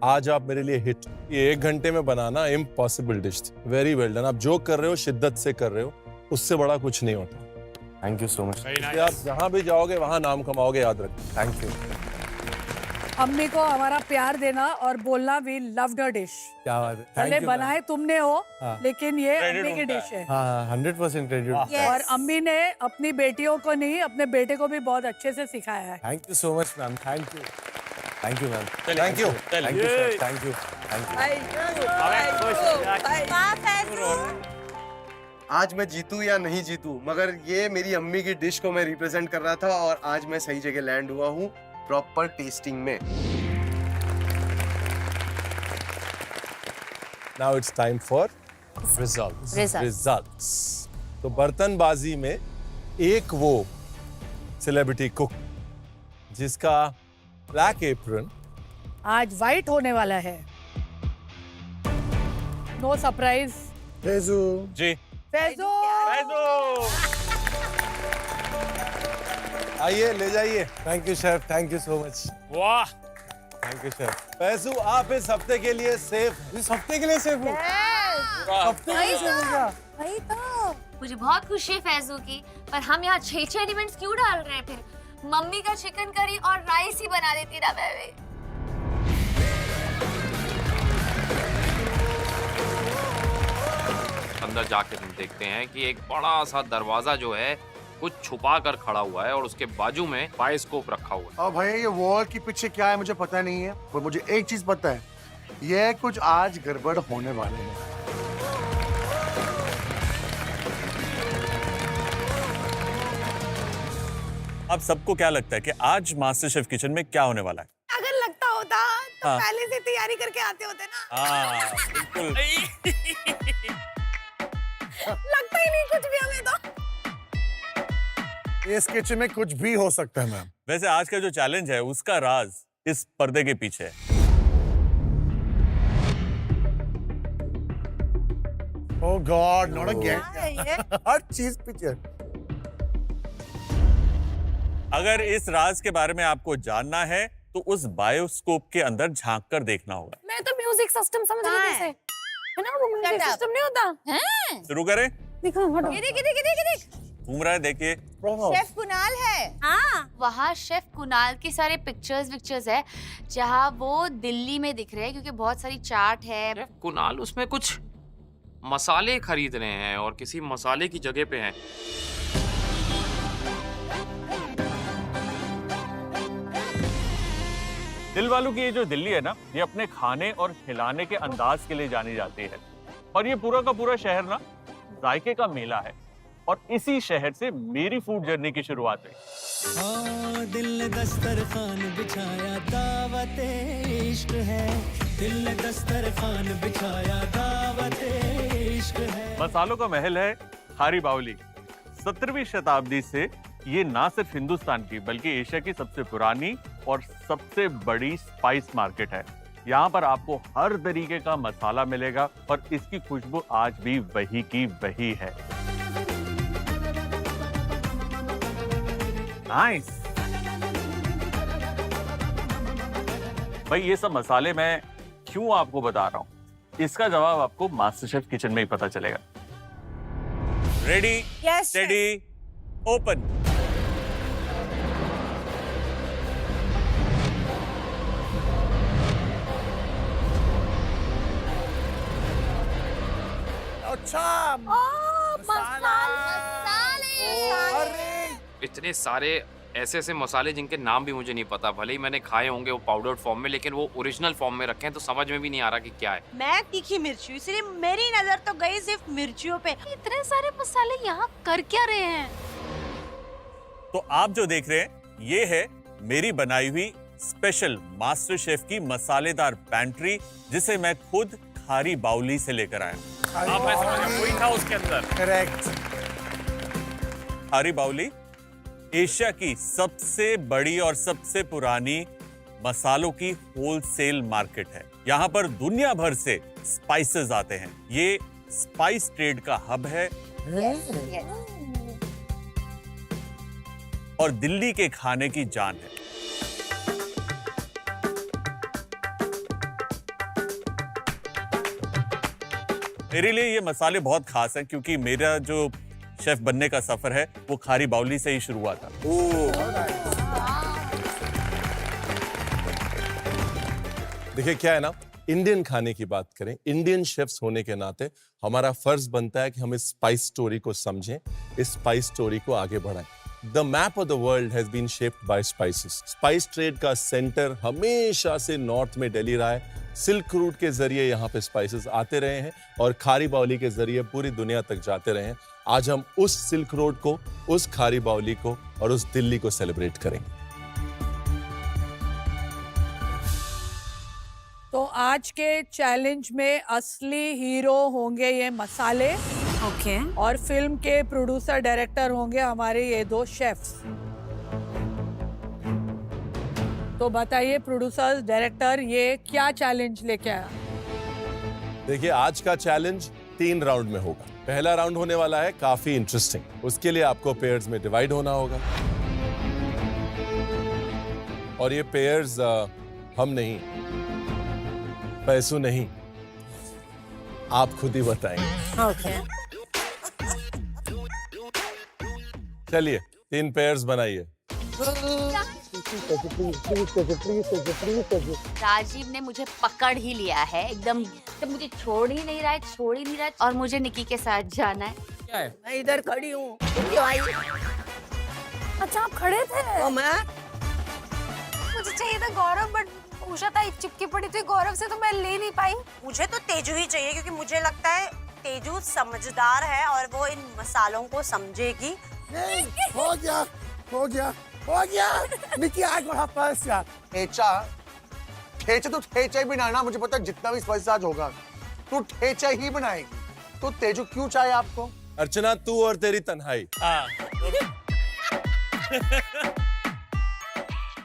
आज आप मेरे लिए हिट। ये 1 घंटे में बनाना इम्पॉसिबल डिश थी। Very well done. आप जो कर रहे हो शिद्दत से कर रहे हो, उससे बड़ा कुछ नहीं होता। Thank you so much. आप जहां भी जाओगे वहां नाम कमाओगे, याद रखना। Thank you. अम्मी को हमारा प्यार देना और बोलना वी लव्ड हर डिश। क्या बात है। भले बनाए तुमने हो, हाँ। लेकिन ये Credit अम्मी की उनका डिश है। हाँ 100% क्रेडिट। और अम्मी ने अपनी बेटियों को नहीं, अपने बेटे को भी बहुत अच्छे से सिखाया है। Thank you so much ma'am. Thank you ma'am. Thank you. Thank you sir. Thank you. आज मैं जीतूं या नहीं जीतूं, मगर ये मेरी अम्मी की डिश को मैं रिप्रेजेंट कर रहा था और आज मैं सही जगह लैंड हुआ हूँ, प्रॉपर टेस्टिंग में। Now it's time for result. results. तो बर्तनबाजी में एक वो सेलिब्रिटी कुक जिसका ब्लैक एप्रन आज वाइट होने वाला है। No surprise. जी फैजू। आइए ले जाइए। Thank you chef. Thank you so much. वाह, थैंक यू शेफ। फैजू आप इस हफ्ते के लिए सेफ। इस हफ्ते के लिए शेफ हूँ। हफ्ते के लिए शेफ हूँ क्या? वही तो। मुझे बहुत खुशी है फैजू की, पर हम यहाँ 6 एलिमेंट्स क्यों डाल रहे हैं फिर? मम्मी का चिकन करी और राइस ही बना देती ना मैं भी। अंदर जाके हम देखते हैं कि एक बड़ा सा दरवाजा जो है कुछ छुपा कर खड़ा हुआ है और उसके बाजू में बायोस्कोप रखा हुआ है। और भैया ये वॉल के पीछे क्या है मुझे पता नहीं है, पर मुझे एक चीज पता है, ये कुछ आज गड़बड़ होने वाले हैं। अब सबको क्या लगता है कि आज मास्टर शेफ किचन में क्या होने वाला है? अगर लगता होता तो हाँ। पहले से तैयारी करके आते होते ना। हाँ बिल्कुल। लगता ही नहीं कुछ भी हमें तो। इस किचन में कुछ भी हो सकता है मैम। वैसे आज का जो चैलेंज है उसका राज इस पर्दे के पीछे है। ओह गॉड, नॉट अगेन। हर चीज पीछे। अगर इस राज के बारे में आपको जानना है तो उस बायोस्कोप के अंदर झांक कर देखना होगा। मैं तो म्यूजिक सिस्टम समझ रही थी, है ना? वो म्यूजिक सिस्टम नहीं होता। शुरू करें? देखो हटो। ये देख। घूम रहा है, देखिए। शेफ कुणाल है। हाँ, वहाँ शेफ कुणाल की सारे पिक्चर्स है, जहाँ वो दिल्ली में दिख रहे हैं क्योंकि बहुत सारी चाट है। कुणाल उसमें कुछ मसाले खरीद रहे हैं और किसी मसाले की जगह पे हैं। दिल वालों की ये जो दिल्ली है ना, ये अपने खाने और खिलाने के अंदाज के लिए जानी जाती है। और ये पूरा का पूरा शहर ना जायके का मेला है। और इसी शहर से मेरी फूड जर्नी की शुरुआत हुई। दिल ने दस्तरखान बिछाया दावत इश्क है, दिल ने दस्तरखान बिछाया दावत इश्क है। मसालों का महल है खारी बावली। 17वीं शताब्दी से ये ना सिर्फ हिंदुस्तान की बल्कि एशिया की सबसे पुरानी और सबसे बड़ी स्पाइस मार्केट है। यहाँ पर आपको हर तरीके का मसाला मिलेगा और इसकी खुशबू आज भी वही की वही है। नाइस। भाई ये सब मसाले मैं क्यों आपको बता रहा हूँ, इसका जवाब आपको मास्टर शेफ किचन में ही पता चलेगा। Ready, steady, open. अच्छा इतने सारे ऐसे मसाले जिनके नाम भी मुझे नहीं पता, भले ही मैंने खाए होंगे वो पाउडर्ड फॉर्म में, लेकिन वो ओरिजिनल फॉर्म में रखे हैं तो समझ में भी नहीं आ रहा कि क्या है। मैं तीखी मिर्ची, इसलिए मेरी नजर तो गई सिर्फ मिर्चियों पे। इतने सारे मसाले यहाँ कर क्या रहे हैं? तो आप जो देख रहे हैं ये है मेरी बनाई हुई स्पेशल मास्टर शेफ की मसालेदार पैंट्री, जिसे मैं खुद खारी बावली से लेकर आया हूं। हाँ, मैं समझ गया, वही था उसके अंदर। करेक्ट। खारी बावली एशिया की सबसे बड़ी और सबसे पुरानी मसालों की होलसेल मार्केट है। यहाँ पर दुनिया भर से स्पाइसेस आते हैं। ये स्पाइस ट्रेड का हब है। और दिल्ली के खाने की जान है। मेरे लिए ये मसाले बहुत खास हैं क्योंकि मेरा जो शेफ बनने का सफर है वो खारी बावली से ही शुरू हुआ था। देखिए क्या है ना, इंडियन खाने की बात करें, इंडियन शेफ्स होने के नाते हमारा फर्ज बनता है कि हम इस स्पाइस स्टोरी को समझें, इस स्पाइस स्टोरी को आगे बढ़ाएं। The map of the world has been shaped by spices. Spice trade का सेंटर हमेशा से नॉर्थ में दिल्ली रहा है। सिल्क रूट के जरिए यहाँ पे स्पाइसेस आते रहे हैं और खारी बावली के जरिए पूरी दुनिया तक जाते रहे हैं। आज हम उस सिल्क रोड को, उस खारी बावली को और उस दिल्ली को सेलिब्रेट करेंगे। तो आज के चैलेंज में असली हीरो होंगे ये मसाले। ओके। और फिल्म के प्रोड्यूसर डायरेक्टर होंगे हमारे ये दो शेफ्स। तो बताइए प्रोड्यूसर डायरेक्टर, ये क्या चैलेंज लेके आया? देखिए आज का चैलेंज 3 राउंड में होगा। पहला राउंड होने वाला है काफी इंटरेस्टिंग। उसके लिए आपको पेयर्स में डिवाइड होना होगा और ये पेयर्स हम नहीं, पैसों नहीं, आप खुद ही बताएंगे। ओके। चलिए 3 पेयर्स बनाइए। राजीव ने मुझे पकड़ ही लिया है एकदम, तो मुझे छोड़ ही नहीं रहा है और मुझे निकी के साथ जाना है। क्या है? मैं इधर खड़ी हूँ। अच्छा आप खड़े थे? मैं मुझे चाहिए था गौरव, बट उषा ताई चिपकी पड़ी थी गौरव से, तो मैं ले नहीं पाई। मुझे तो तेजू ही चाहिए क्योंकि मुझे लगता है तेजू समझदार है और वो इन मसालों को समझेगी। हो गया, हो गया, हो गया। निकी आज वहाँ पास यार। ठेचा तो ठेचा ही बनाना। मुझे पता है जितना भी स्पाइस आज होगा तो ठेचा ही बनाएगी। तो तेजू क्यों चाहिए आपको? अर्चना तू और तेरी तन्हाई।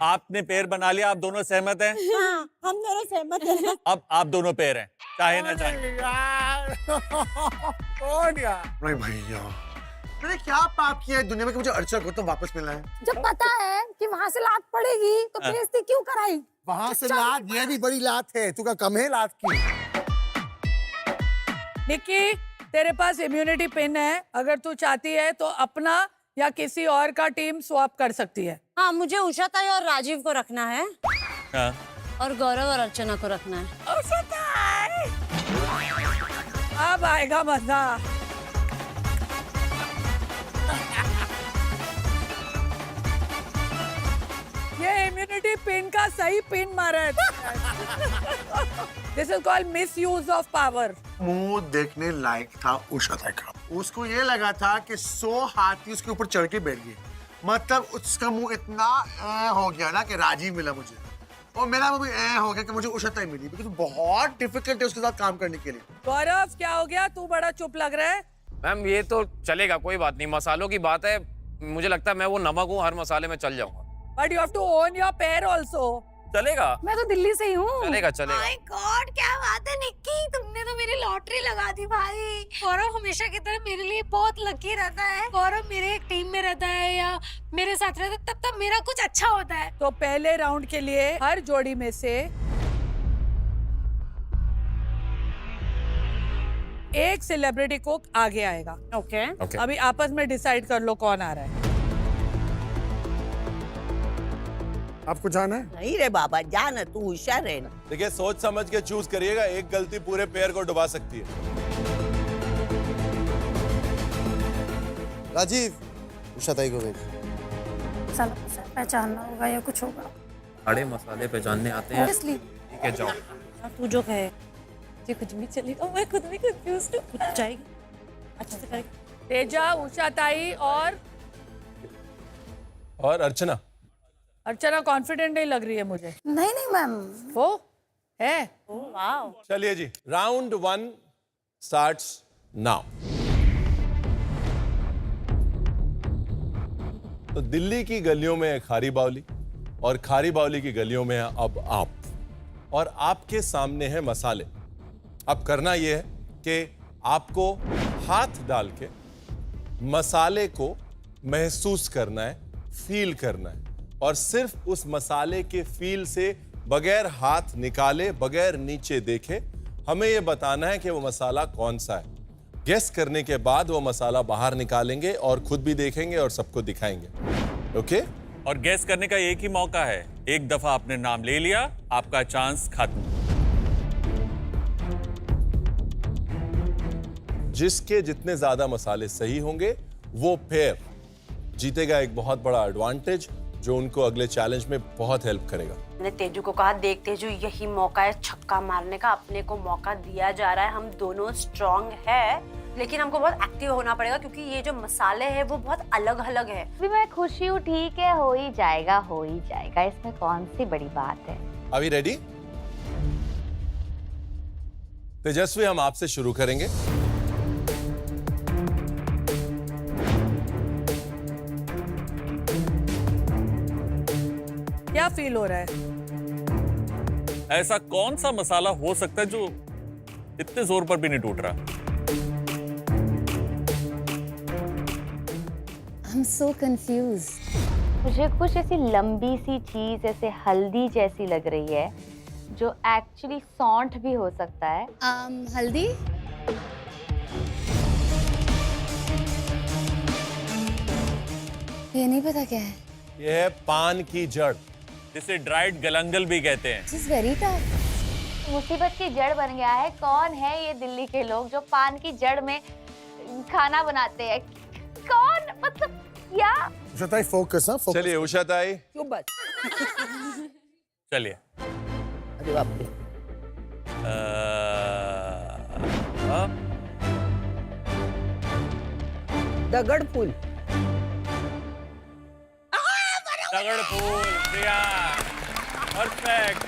आपने पेयर बना लिया, आप दोनों सहमत हैं? हाँ, हम दोनों सहमत हैं। अब आप दोनों पेयर हैं, चाहे ना चाहे। नहीं भैया, मैंने क्या पाप किया है दुनिया में कि मुझे अर्चना को तो वापस मिलना है? जब पता है कि वहाँ से लात पड़ेगी तो बेइज्जती क्यों कराई? वहाँ से लात, ये भी बड़ी लात है। तू का कम है लात की? निकी, तेरे पास इम्यूनिटी पिन है, अगर तू चाहती है तो अपना या किसी और का टीम स्वैप कर सकती है। हाँ, मुझे उषा ताई और राजीव को रखना है। हाँ। और गौरव और अर्चना को रखना है। उषा ताई! अब आएगा मजा। ये इम्यूनिटी पिन का सही पिन मारा है। This is called miss use of power. मुंह देखने लायक था उषा ताई का। उसको ये लगा था कि 100 हाथी उसके ऊपर चढ़ के बैठ गए। मतलब उसका मुंह इतना हो गया ना कि राजीव मिला मुझे, और मेरा मुंह भी हो गया कि मुझे उषा ताई मिली, क्योंकि बहुत डिफिकल्ट है उसके साथ काम करने के लिए। गौरव क्या हो गया, तू बड़ा चुप लग रहा है? मैम ये तो चलेगा, कोई बात नहीं, मसालों की बात है। मुझे लगता है मैं वो नमक हूँ, हर मसाले में चल जाऊंगा। But you have to own your pair also. चलेगा, मैं तो दिल्ली से ही हूँ। चलेगा चलेगा। माय गॉड क्या बात है निक्की, तुमने तो मेरी लॉटरी लगा दी भाई। गौरव हमेशा की तरह मेरे लिए बहुत लकी रहता है। गौरव मेरे एक टीम में रहता है या मेरे साथ रहता है तब मेरा कुछ अच्छा होता है। तो पहले राउंड के लिए हर जोड़ी में से एक सेलिब्रिटी कुक आगे आएगा। ओके। अभी आपस में डिसाइड कर लो कौन आ रहा है। आपको जाना है? नहीं रे बाबा, जाना, तू होशियार है ना। देखिए सोच समझ के चूज करिएगा, एक गलती पूरे पेयर को डुबा सकती है। राजीव, उषा ताई को भेज। पहचानना होगा या कुछ होगा। खड़े मसाले पहचानने आते हैं। Honestly, ठीक है जाओ। तू जो कहे। मुझे कुछ भी चलेगा, मैं खुद भी कंफ्यूज्ड हूँ। कुछ जाएगी, अच्छे से करेगी। तेजा, उषा ताई और अर्चना। अर्चना कॉन्फिडेंट नहीं लग रही है मुझे। नहीं नहीं मैम, वो है। वाओ। चलिए जी, राउंड 1 स्टार्ट्स नाउ। तो दिल्ली की गलियों में है खारी बावली और खारी बावली की गलियों में है अब आप, और आपके सामने है मसाले। अब करना यह है कि आपको हाथ डाल के मसाले को महसूस करना है फील करना है और सिर्फ उस मसाले के फील से बगैर हाथ निकाले, बगैर नीचे देखे हमें यह बताना है कि वो मसाला कौन सा है। गेस करने के बाद वो मसाला बाहर निकालेंगे और खुद भी देखेंगे और सबको दिखाएंगे। ओके? और गेस करने का एक ही मौका है। एक दफा आपने नाम ले लिया, आपका चांस खत्म। जिसके जितने ज्यादा मसाले सही होंगे वो पेयर जीतेगा एक बहुत बड़ा एडवांटेज जो उनको अगले चैलेंज में बहुत हेल्प करेगा। मैंने तेजू को कहा, देख तेजू यही मौका है छक्का मारने का, अपने को मौका दिया जा रहा है, हम दोनों स्ट्रांग है, लेकिन हमको बहुत एक्टिव होना पड़ेगा क्योंकि ये जो मसाले हैं वो बहुत अलग अलग है। भी मैं खुशी हूँ, ठीक है, हो ही जाएगा, इसमें कौन सी बड़ी बात है। अभी रेडी? तेजस्वी, हम आपसे शुरू करेंगे। क्या फील हो रहा है? ऐसा कौन सा मसाला हो सकता है जो इतने जोर पर भी नहीं टूट रहा? I'm so confused. मुझे कुछ ऐसी लंबी सी चीज ऐसे हल्दी जैसी लग रही है जो एक्चुअली सौंठ भी हो सकता है। हल्दी? ये नहीं पता क्या है। ये है पान की जड़, जिसे ड्राइड गलंगल भी कहते हैं। This is very tough. मुसीबत की जड़ बन गया है। कौन है ये दिल्ली के लोग जो पान की जड़ में खाना बनाते हैं? कौन, मतलब क्या? उषा ताई फोकस, हाँ फोकस। चलिए उषा ताई, क्यों बच? चलिए। अरे बाप रे। दगड़ फूल। दगड़ फूल, Priya, perfect.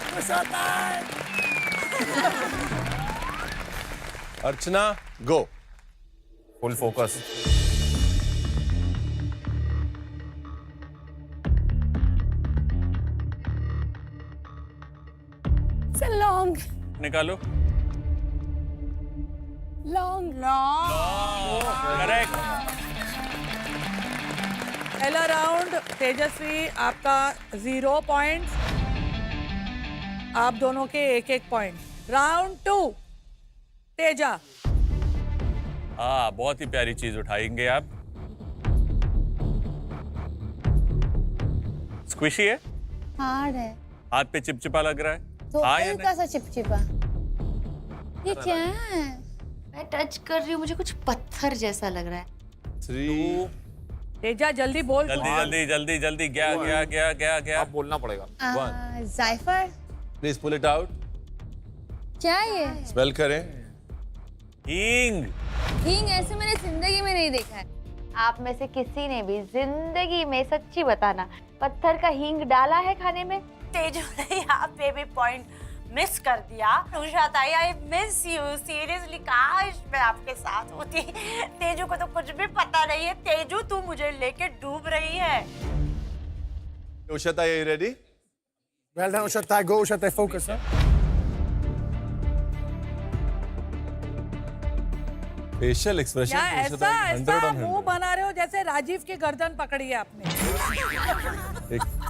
Archana, go. Full focus. लॉन्ग निकालो। लॉन्ग करेक्ट। पहला राउंड तेजस्वी आपका 0 पॉइंट, आप दोनों के 1-1 पॉइंट। राउंड 2 तेजा। हाँ, बहुत ही प्यारी चीज उठाएंगे आप। स्क्विशी है, हार्ड है हाथ पे चिपचिपा लग रहा है। तो हाँ या हल्का सा चिपचिपा। ये क्या है? मैं टच कर रही हूँ, मुझे कुछ पत्थर जैसा लग रहा है। 3 तेजा जल्दी बोल। जल्दी गया। अब बोलना पड़ेगा। जायफल? Please pull it out. क्या ये? स्मेल करें। हींग। हींग ऐसे मैंने जिंदगी में नहीं देखा है। आप में से किसी ने भी जिंदगी में, सच्ची बताना, पत्थर का हींग डाला है खाने में? तेजू ने यहाँ पे भी पॉइंट मिस कर दिया। उषा ताई, आई मिस यू सीरियसली, काश मैं आपके साथ होती। तेजू को तो कुछ भी पता नहीं है। तेजू तू मुझे लेके डूब रही है। उषा ताई, रेडी? वेल डन उषा ताई, गो उषा ताई, फोकस। फेशियल एक्सप्रेशन क्या ऐसा मुंह बना रहे हो जैसे राजीव की गर्दन पकड़ी है आपने?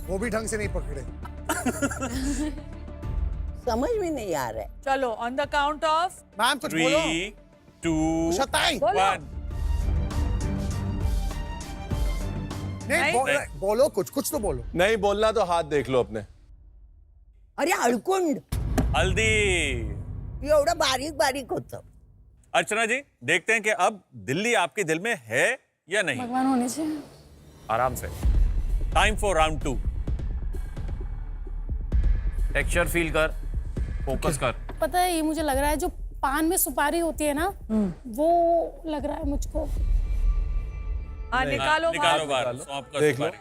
वो भी ढंग से नहीं पकड़े। समझ में नहीं आ रहा है। चलो, on the count of ma'am कुछ बोलो। 3, 2, उषा ताई, 1। नहीं बोलो, कुछ तो बोलो। नहीं बोलना तो हाथ देख लो अपने। अरे हळकुंड, हल्दी। एवढं बारीक बारीक होतं। अर्चना जी, देखते हैं कि अब दिल्ली आपके दिल में है या नहीं। भगवान होने से। आराम से। Time for round 2। Texture feel कर, फोकस कर। पता है, ये मुझे लग रहा है जो पान में सुपारी होती है ना, वो लग रहा है मुझको। निकालो बाहर। सौंफ का देख लो। सुपारी।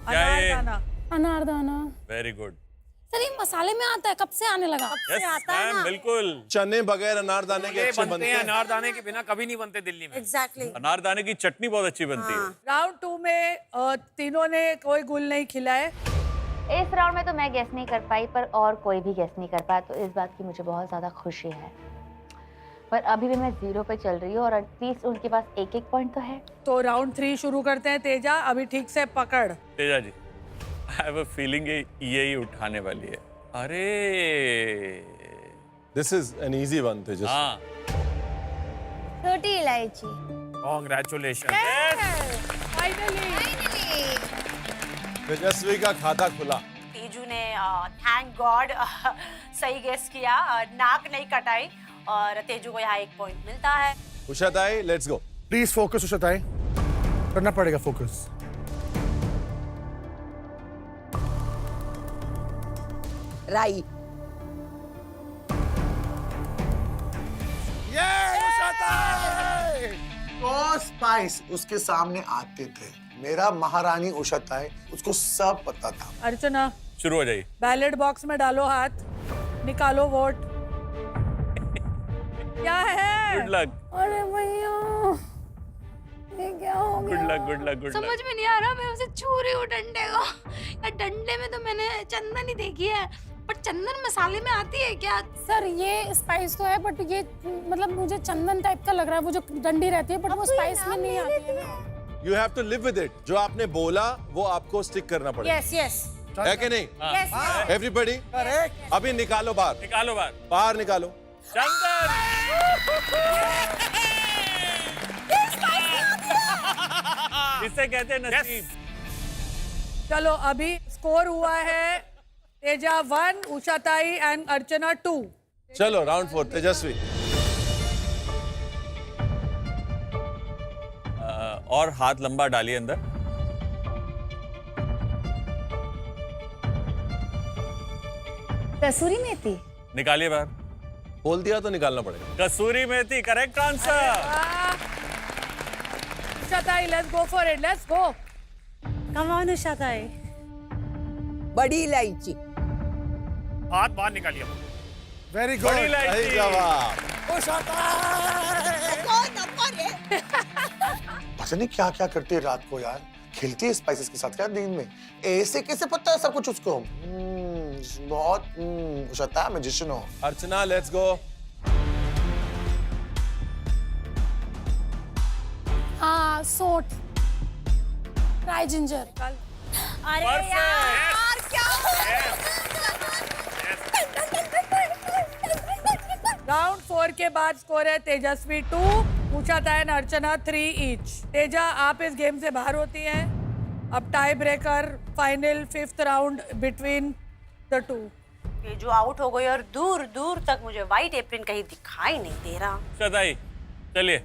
क्या है? अनारदाना। Very good. सर ये मसाले में आता है, कब से आने लगा? यस मैम, बिल्कुल। चने बगैर अनारदाने के अच्छे बनते हैं। अनारदाने के बिना कभी नहीं बनते दिल्ली में। एग्जैक्टली। अनारदाने की चटनी बहुत अच्छी बनती है। राउंड 2 में तीनों ने कोई गुल नहीं खिलाए। इस राउंड में तो मैं गेस नहीं कर पाई, पर और कोई भी गेस नहीं कर पाया, तो इस बात की मुझे बहुत ज्यादा खुशी है। पर अभी भी मैं 0 पे चल रही हूँ और एटलीस्ट उनके पास एक एक पॉइंट तो है। तो राउंड 3 शुरू करते हैं तेजा, अभी ठीक से पकड़। Teja ji, I have a feeling ये उठाने वाली है। अरे this is an easy one Tejas. हाँ, छोटी इलायची। कॉन्ग्रेचुलेशन। फाइनली तेजस्वी का खाता खुला। तेजू ने थैंक गॉड सही गेस किया, नाक नहीं कटाई और तेजू को यहाँ 1 पॉइंट मिलता है। Ushatai, let's go. Please focus Ushatai, करना पड़ेगा फोकस। राई। तो स्पाइस उसके सामने आते थे, मेरा महारानी उषाताई, उसको सब पता था। अर्चना शुरू हो जाइए। बैलेट बॉक्स में डालो हाथ, निकालो वोट। क्या है? गुड लक, अरे भैया ये क्या हो गया? Good luck, good luck, good समझ लक। में नहीं आ रहा, मैं उसे छू रही हूँ डंडे को। यार डंडे में तो मैंने चंदन ही देखी है, पर चंदन मसाले में आती है क्या? सर ये स्पाइस तो है, बट ये मतलब मुझे चंदन टाइप का लग रहा है, वो जो डंडी रहती है, बट वो स्पाइस में नहीं आती है ना। You have to live with it. जो आपने बोला वो आपको स्टिक करना पड़ेगा। यस यस है कि नहीं? यस। एवरीबॉडी अभी निकालो बाहर, निकालो बाहर, बाहर निकालो। चंदन। इसे कहते हैं नसीब। चलो अभी स्कोर हुआ है तेजा 1, उषाताई एंड अर्चना 2। चलो राउंड 4, तेजस्वी। और हाथ लंबा डालिए अंदर। कसूरी मेथी। निकालिए बाहर। बोल दिया तो निकालना पड़ेगा। कसूरी मेथी, correct answer. Ushatai, let's go for it, let's go. Come on Ushatai. बड़ी इलायची। हाथ बाहर निकालिए। वेरी गुड, बड़ी इलायची। सही जवाब। पता नहीं क्या क्या करती है रात को यार, खेलती है स्पाइसेस के साथ क्या दिन में? ऐसे कैसे पता है सब कुछ उसको? बहुत उषाताई मैजिशियन हो। अर्चना, लेट्स गो। हाँ सोट, ड्राई जिंजर। अरे यार क्या राउंड 4 के बाद स्कोर है तेजस्वी 2, उषाताई एंड अर्चना 3 ईच। तेजा, आप इस गेम से बाहर होती हैं। अब tie breaker final 5th round between the 2। Teju out हो गई और दूर दूर तक मुझे व्हाइट एप्रिन कहीं दिखाई नहीं दे रहा। उषाताई, चलिए।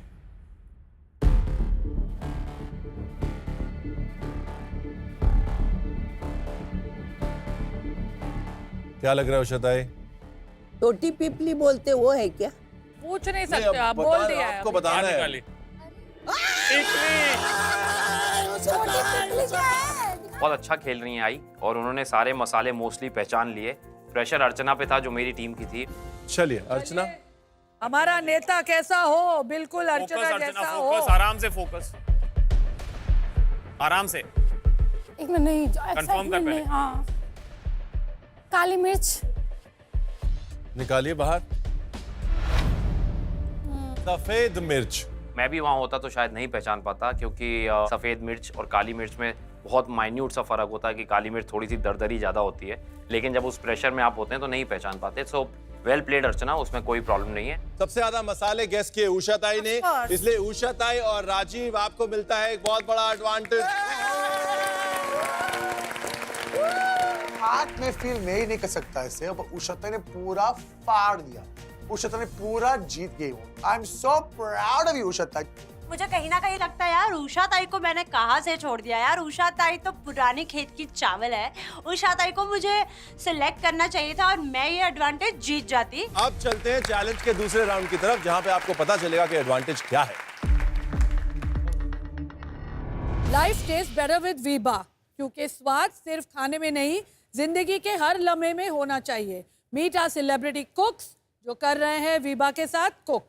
क्या लग रहा है उषाताई? छोटी पिपली बोलते वो है क्या? पूछ नहीं सकते आप, बोल दिया है। आपको बताना है। निकालिए। बहुत अच्छा खेल रही हैं आई, और उन्होंने सारे मसाले मोस्टली पहचान लिए। प्रेशर अर्चना पे था जो मेरी टीम की थी। चलिए अर्चना। हमारा नेता कैसा हो? बिल्कुल अर्चना जैसा हो। फोकस, आराम से फोकस, आराम से। एक मिनट, नहीं Confirm कर पहले। हाँ काली मिर्च। निकालिए बाहर। सफेद मिर्च। मैं भी वहाँ होता तो शायद नहीं पहचान पाता, क्योंकि सफ़ेद मिर्च और काली मिर्च में बहुत माइन्यूट सा फ़र्क होता है कि काली मिर्च थोड़ी सी दरदरी ज़्यादा होती है, लेकिन जब उस प्रेशर में आप होते हैं तो नहीं पहचान पाते। सो वेल प्लेड अर्चना, उसमें कोई प्रॉब्लम नहीं है। सबसे ज्यादा मसाले गेस किए उषाताई ने, इसलिए उषाताई और राजीव आपको मिलता है एक बहुत बड़ा एडवांटेज। हाथ में फील मैं ही नहीं कर सकता इसे, अब उषाताई ने पूरा फाड़ दिया। उषाताई ने पूरा जीत गई वो। I am so proud of you Ushatai. मुझे कहीं ना कहीं लगता है यार, उषाताई को मैंने कहाँ से छोड़ दिया यार। उषाताई तो पुरानी खेत की चावल है। उषाताई को मुझे सिलेक्ट करना चाहिए था और मैं ये एडवांटेज जीत जाती। अब चलते हैं चैलेंज के दूसरे राउंड की तरफ, जहां पे आपको पता चलेगा कि एडवांटेज क्या है। Life taste better with Veeba, क्योंकि स्वाद सिर्फ खाने में नहीं, जिंदगी के हर लम्हे में होना चाहिए। मीट आवर सेलिब्रिटी कुक्स जो कर रहे हैं वीबा के साथ कुक।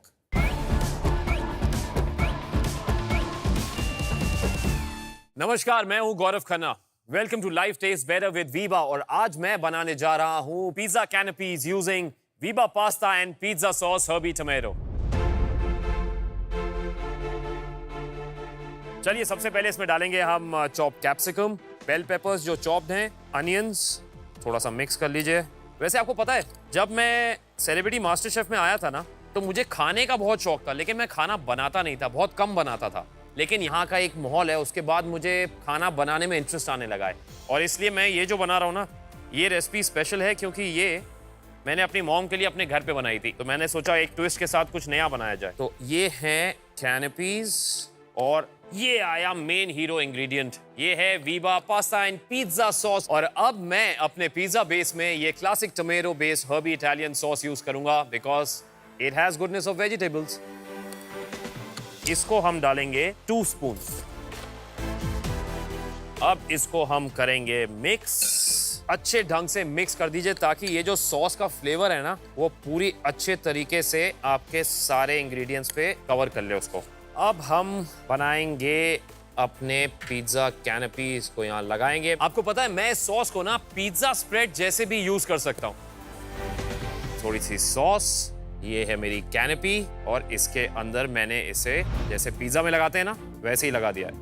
नमस्कार, मैं हूं Gaurav Khanna. Welcome to life taste better with Veeba, और आज मैं बनाने जा रहा हूं pizza canapes using Veeba pasta and pizza sauce herby tomato. चलिए सबसे पहले इसमें डालेंगे हम चॉप कैप्सिकम, बेल पेपर्स जो चॉप्ड हैं, अनियंस, थोड़ा सा मिक्स कर लीजिए। वैसे आपको पता है जब मैं सेलिब्रिटी मास्टर शेफ में आया था ना तो मुझे खाने का बहुत शौक था, लेकिन मैं खाना बनाता नहीं था, बहुत कम बनाता था। लेकिन यहाँ का एक माहौल है, उसके बाद मुझे खाना बनाने में इंटरेस्ट आने लगा है और इसलिए मैं ये जो बना रहा हूँ ना, ये रेसिपी स्पेशल है क्योंकि ये मैंने अपनी मॉम के लिए अपने घर पे बनाई थी, तो मैंने सोचा एक ट्विस्ट के साथ कुछ नया बनाया जाए। तो ये हैं कैनपीज और ये आया मेन हीरो इंग्रेडिएंट, ये है Veeba pasta and pizza sauce. और अब मैं अपने पिज्जा बेस में ये classic tomato based herby Italian sauce use करूंगा because it has goodness of vegetables. इसको हम डालेंगे 2 स्पून। अब इसको हम करेंगे मिक्स, अच्छे ढंग से मिक्स कर दीजिए ताकि ये जो सॉस का फ्लेवर है ना वो पूरी अच्छे तरीके से आपके सारे इंग्रेडिएंट्स पे कवर कर ले उसको। अब हम बनाएंगे अपने पिज्जा कैनपीज को यहाँ लगाएंगे। आपको पता है मैं सॉस को ना पिज्जा स्प्रेड जैसे भी यूज कर सकता हूँ। थोड़ी सी सॉस, ये है मेरी कैनपी और इसके अंदर मैंने इसे जैसे पिज्जा में लगाते हैं ना वैसे ही लगा दिया है।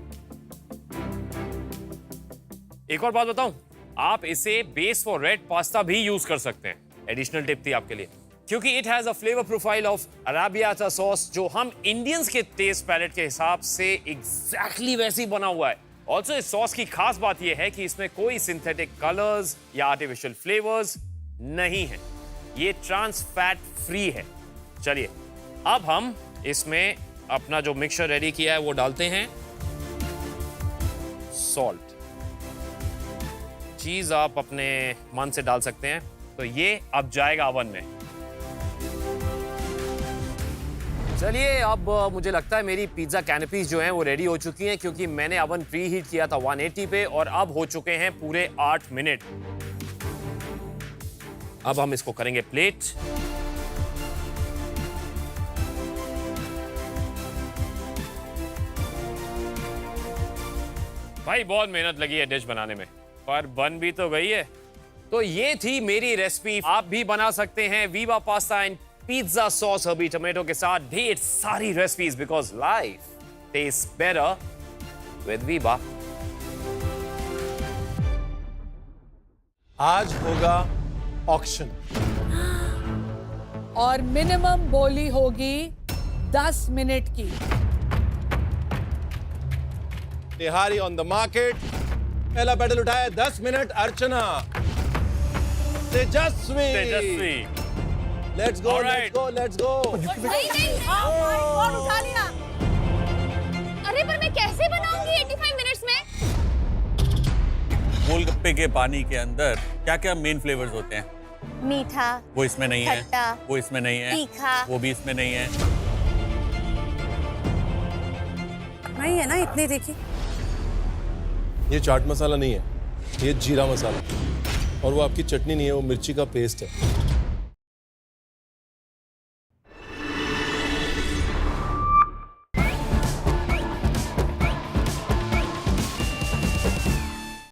एक और बात बताऊं, आप इसे बेस फॉर रेड पास्ता भी यूज कर सकते हैं। एडिशनल टिप थी आपके लिए, क्योंकि it has a flavour profile of arrabbiata sauce जो हम इंडियंस के टेस्ट पैलेट के हिसाब से एग्जैक्टली वैसी बना हुआ है। ऑल्सो इस सॉस की खास बात यह है कि इसमें कोई सिंथेटिक कलर्स या आर्टिफिशियल फ्लेवर्स नहीं है, ये ट्रांस फैट फ्री है। चलिए अब हम इसमें अपना जो मिक्सचर रेडी किया है वो डालते हैं। सॉल्ट, चीज आप अपने मन से डाल सकते हैं। तो ये अब जाएगा ओवन में। चलिए अब मुझे लगता है मेरी पिज्जा कैनपीज जो हैं वो रेडी हो चुकी हैं क्योंकि मैंने ओवन प्री हीट किया था 180 पे और अब हो चुके हैं पूरे 8 मिनट। अब हम इसको करेंगे प्लेट। भाई बहुत मेहनत लगी है डिश बनाने में, पर बन भी तो गई है। तो ये थी मेरी रेसिपी, आप भी बना सकते हैं Veeba pasta and pizza sauce herby tomato के साथ ढेर सारी recipes because life taste better with Veeba. आज होगा ऑक्शन और मिनिमम बोली होगी 10 मिनट की। तिहारी ऑन द मार्केट, पहला बैटल उठाया 10 minute Archana. Tejashwi, let's go, let's go, let's go. नहीं, और उठा लिया। अरे पर मैं कैसे बनाऊंगी 85 मिनट्स में? गोलगप्पे के पानी के अंदर क्या क्या मेन फ्लेवर्स होते हैं? मीठा, वो इसमें नहीं है, खट्टा, वो इसमें नहीं है, तीखा, वो भी इसमें नहीं है। नहीं है ना इतनी देखी। ये चाट मसाला नहीं है, ये जीरा मसाला, और वो आपकी चटनी नहीं है, वो मिर्ची का पेस्ट है।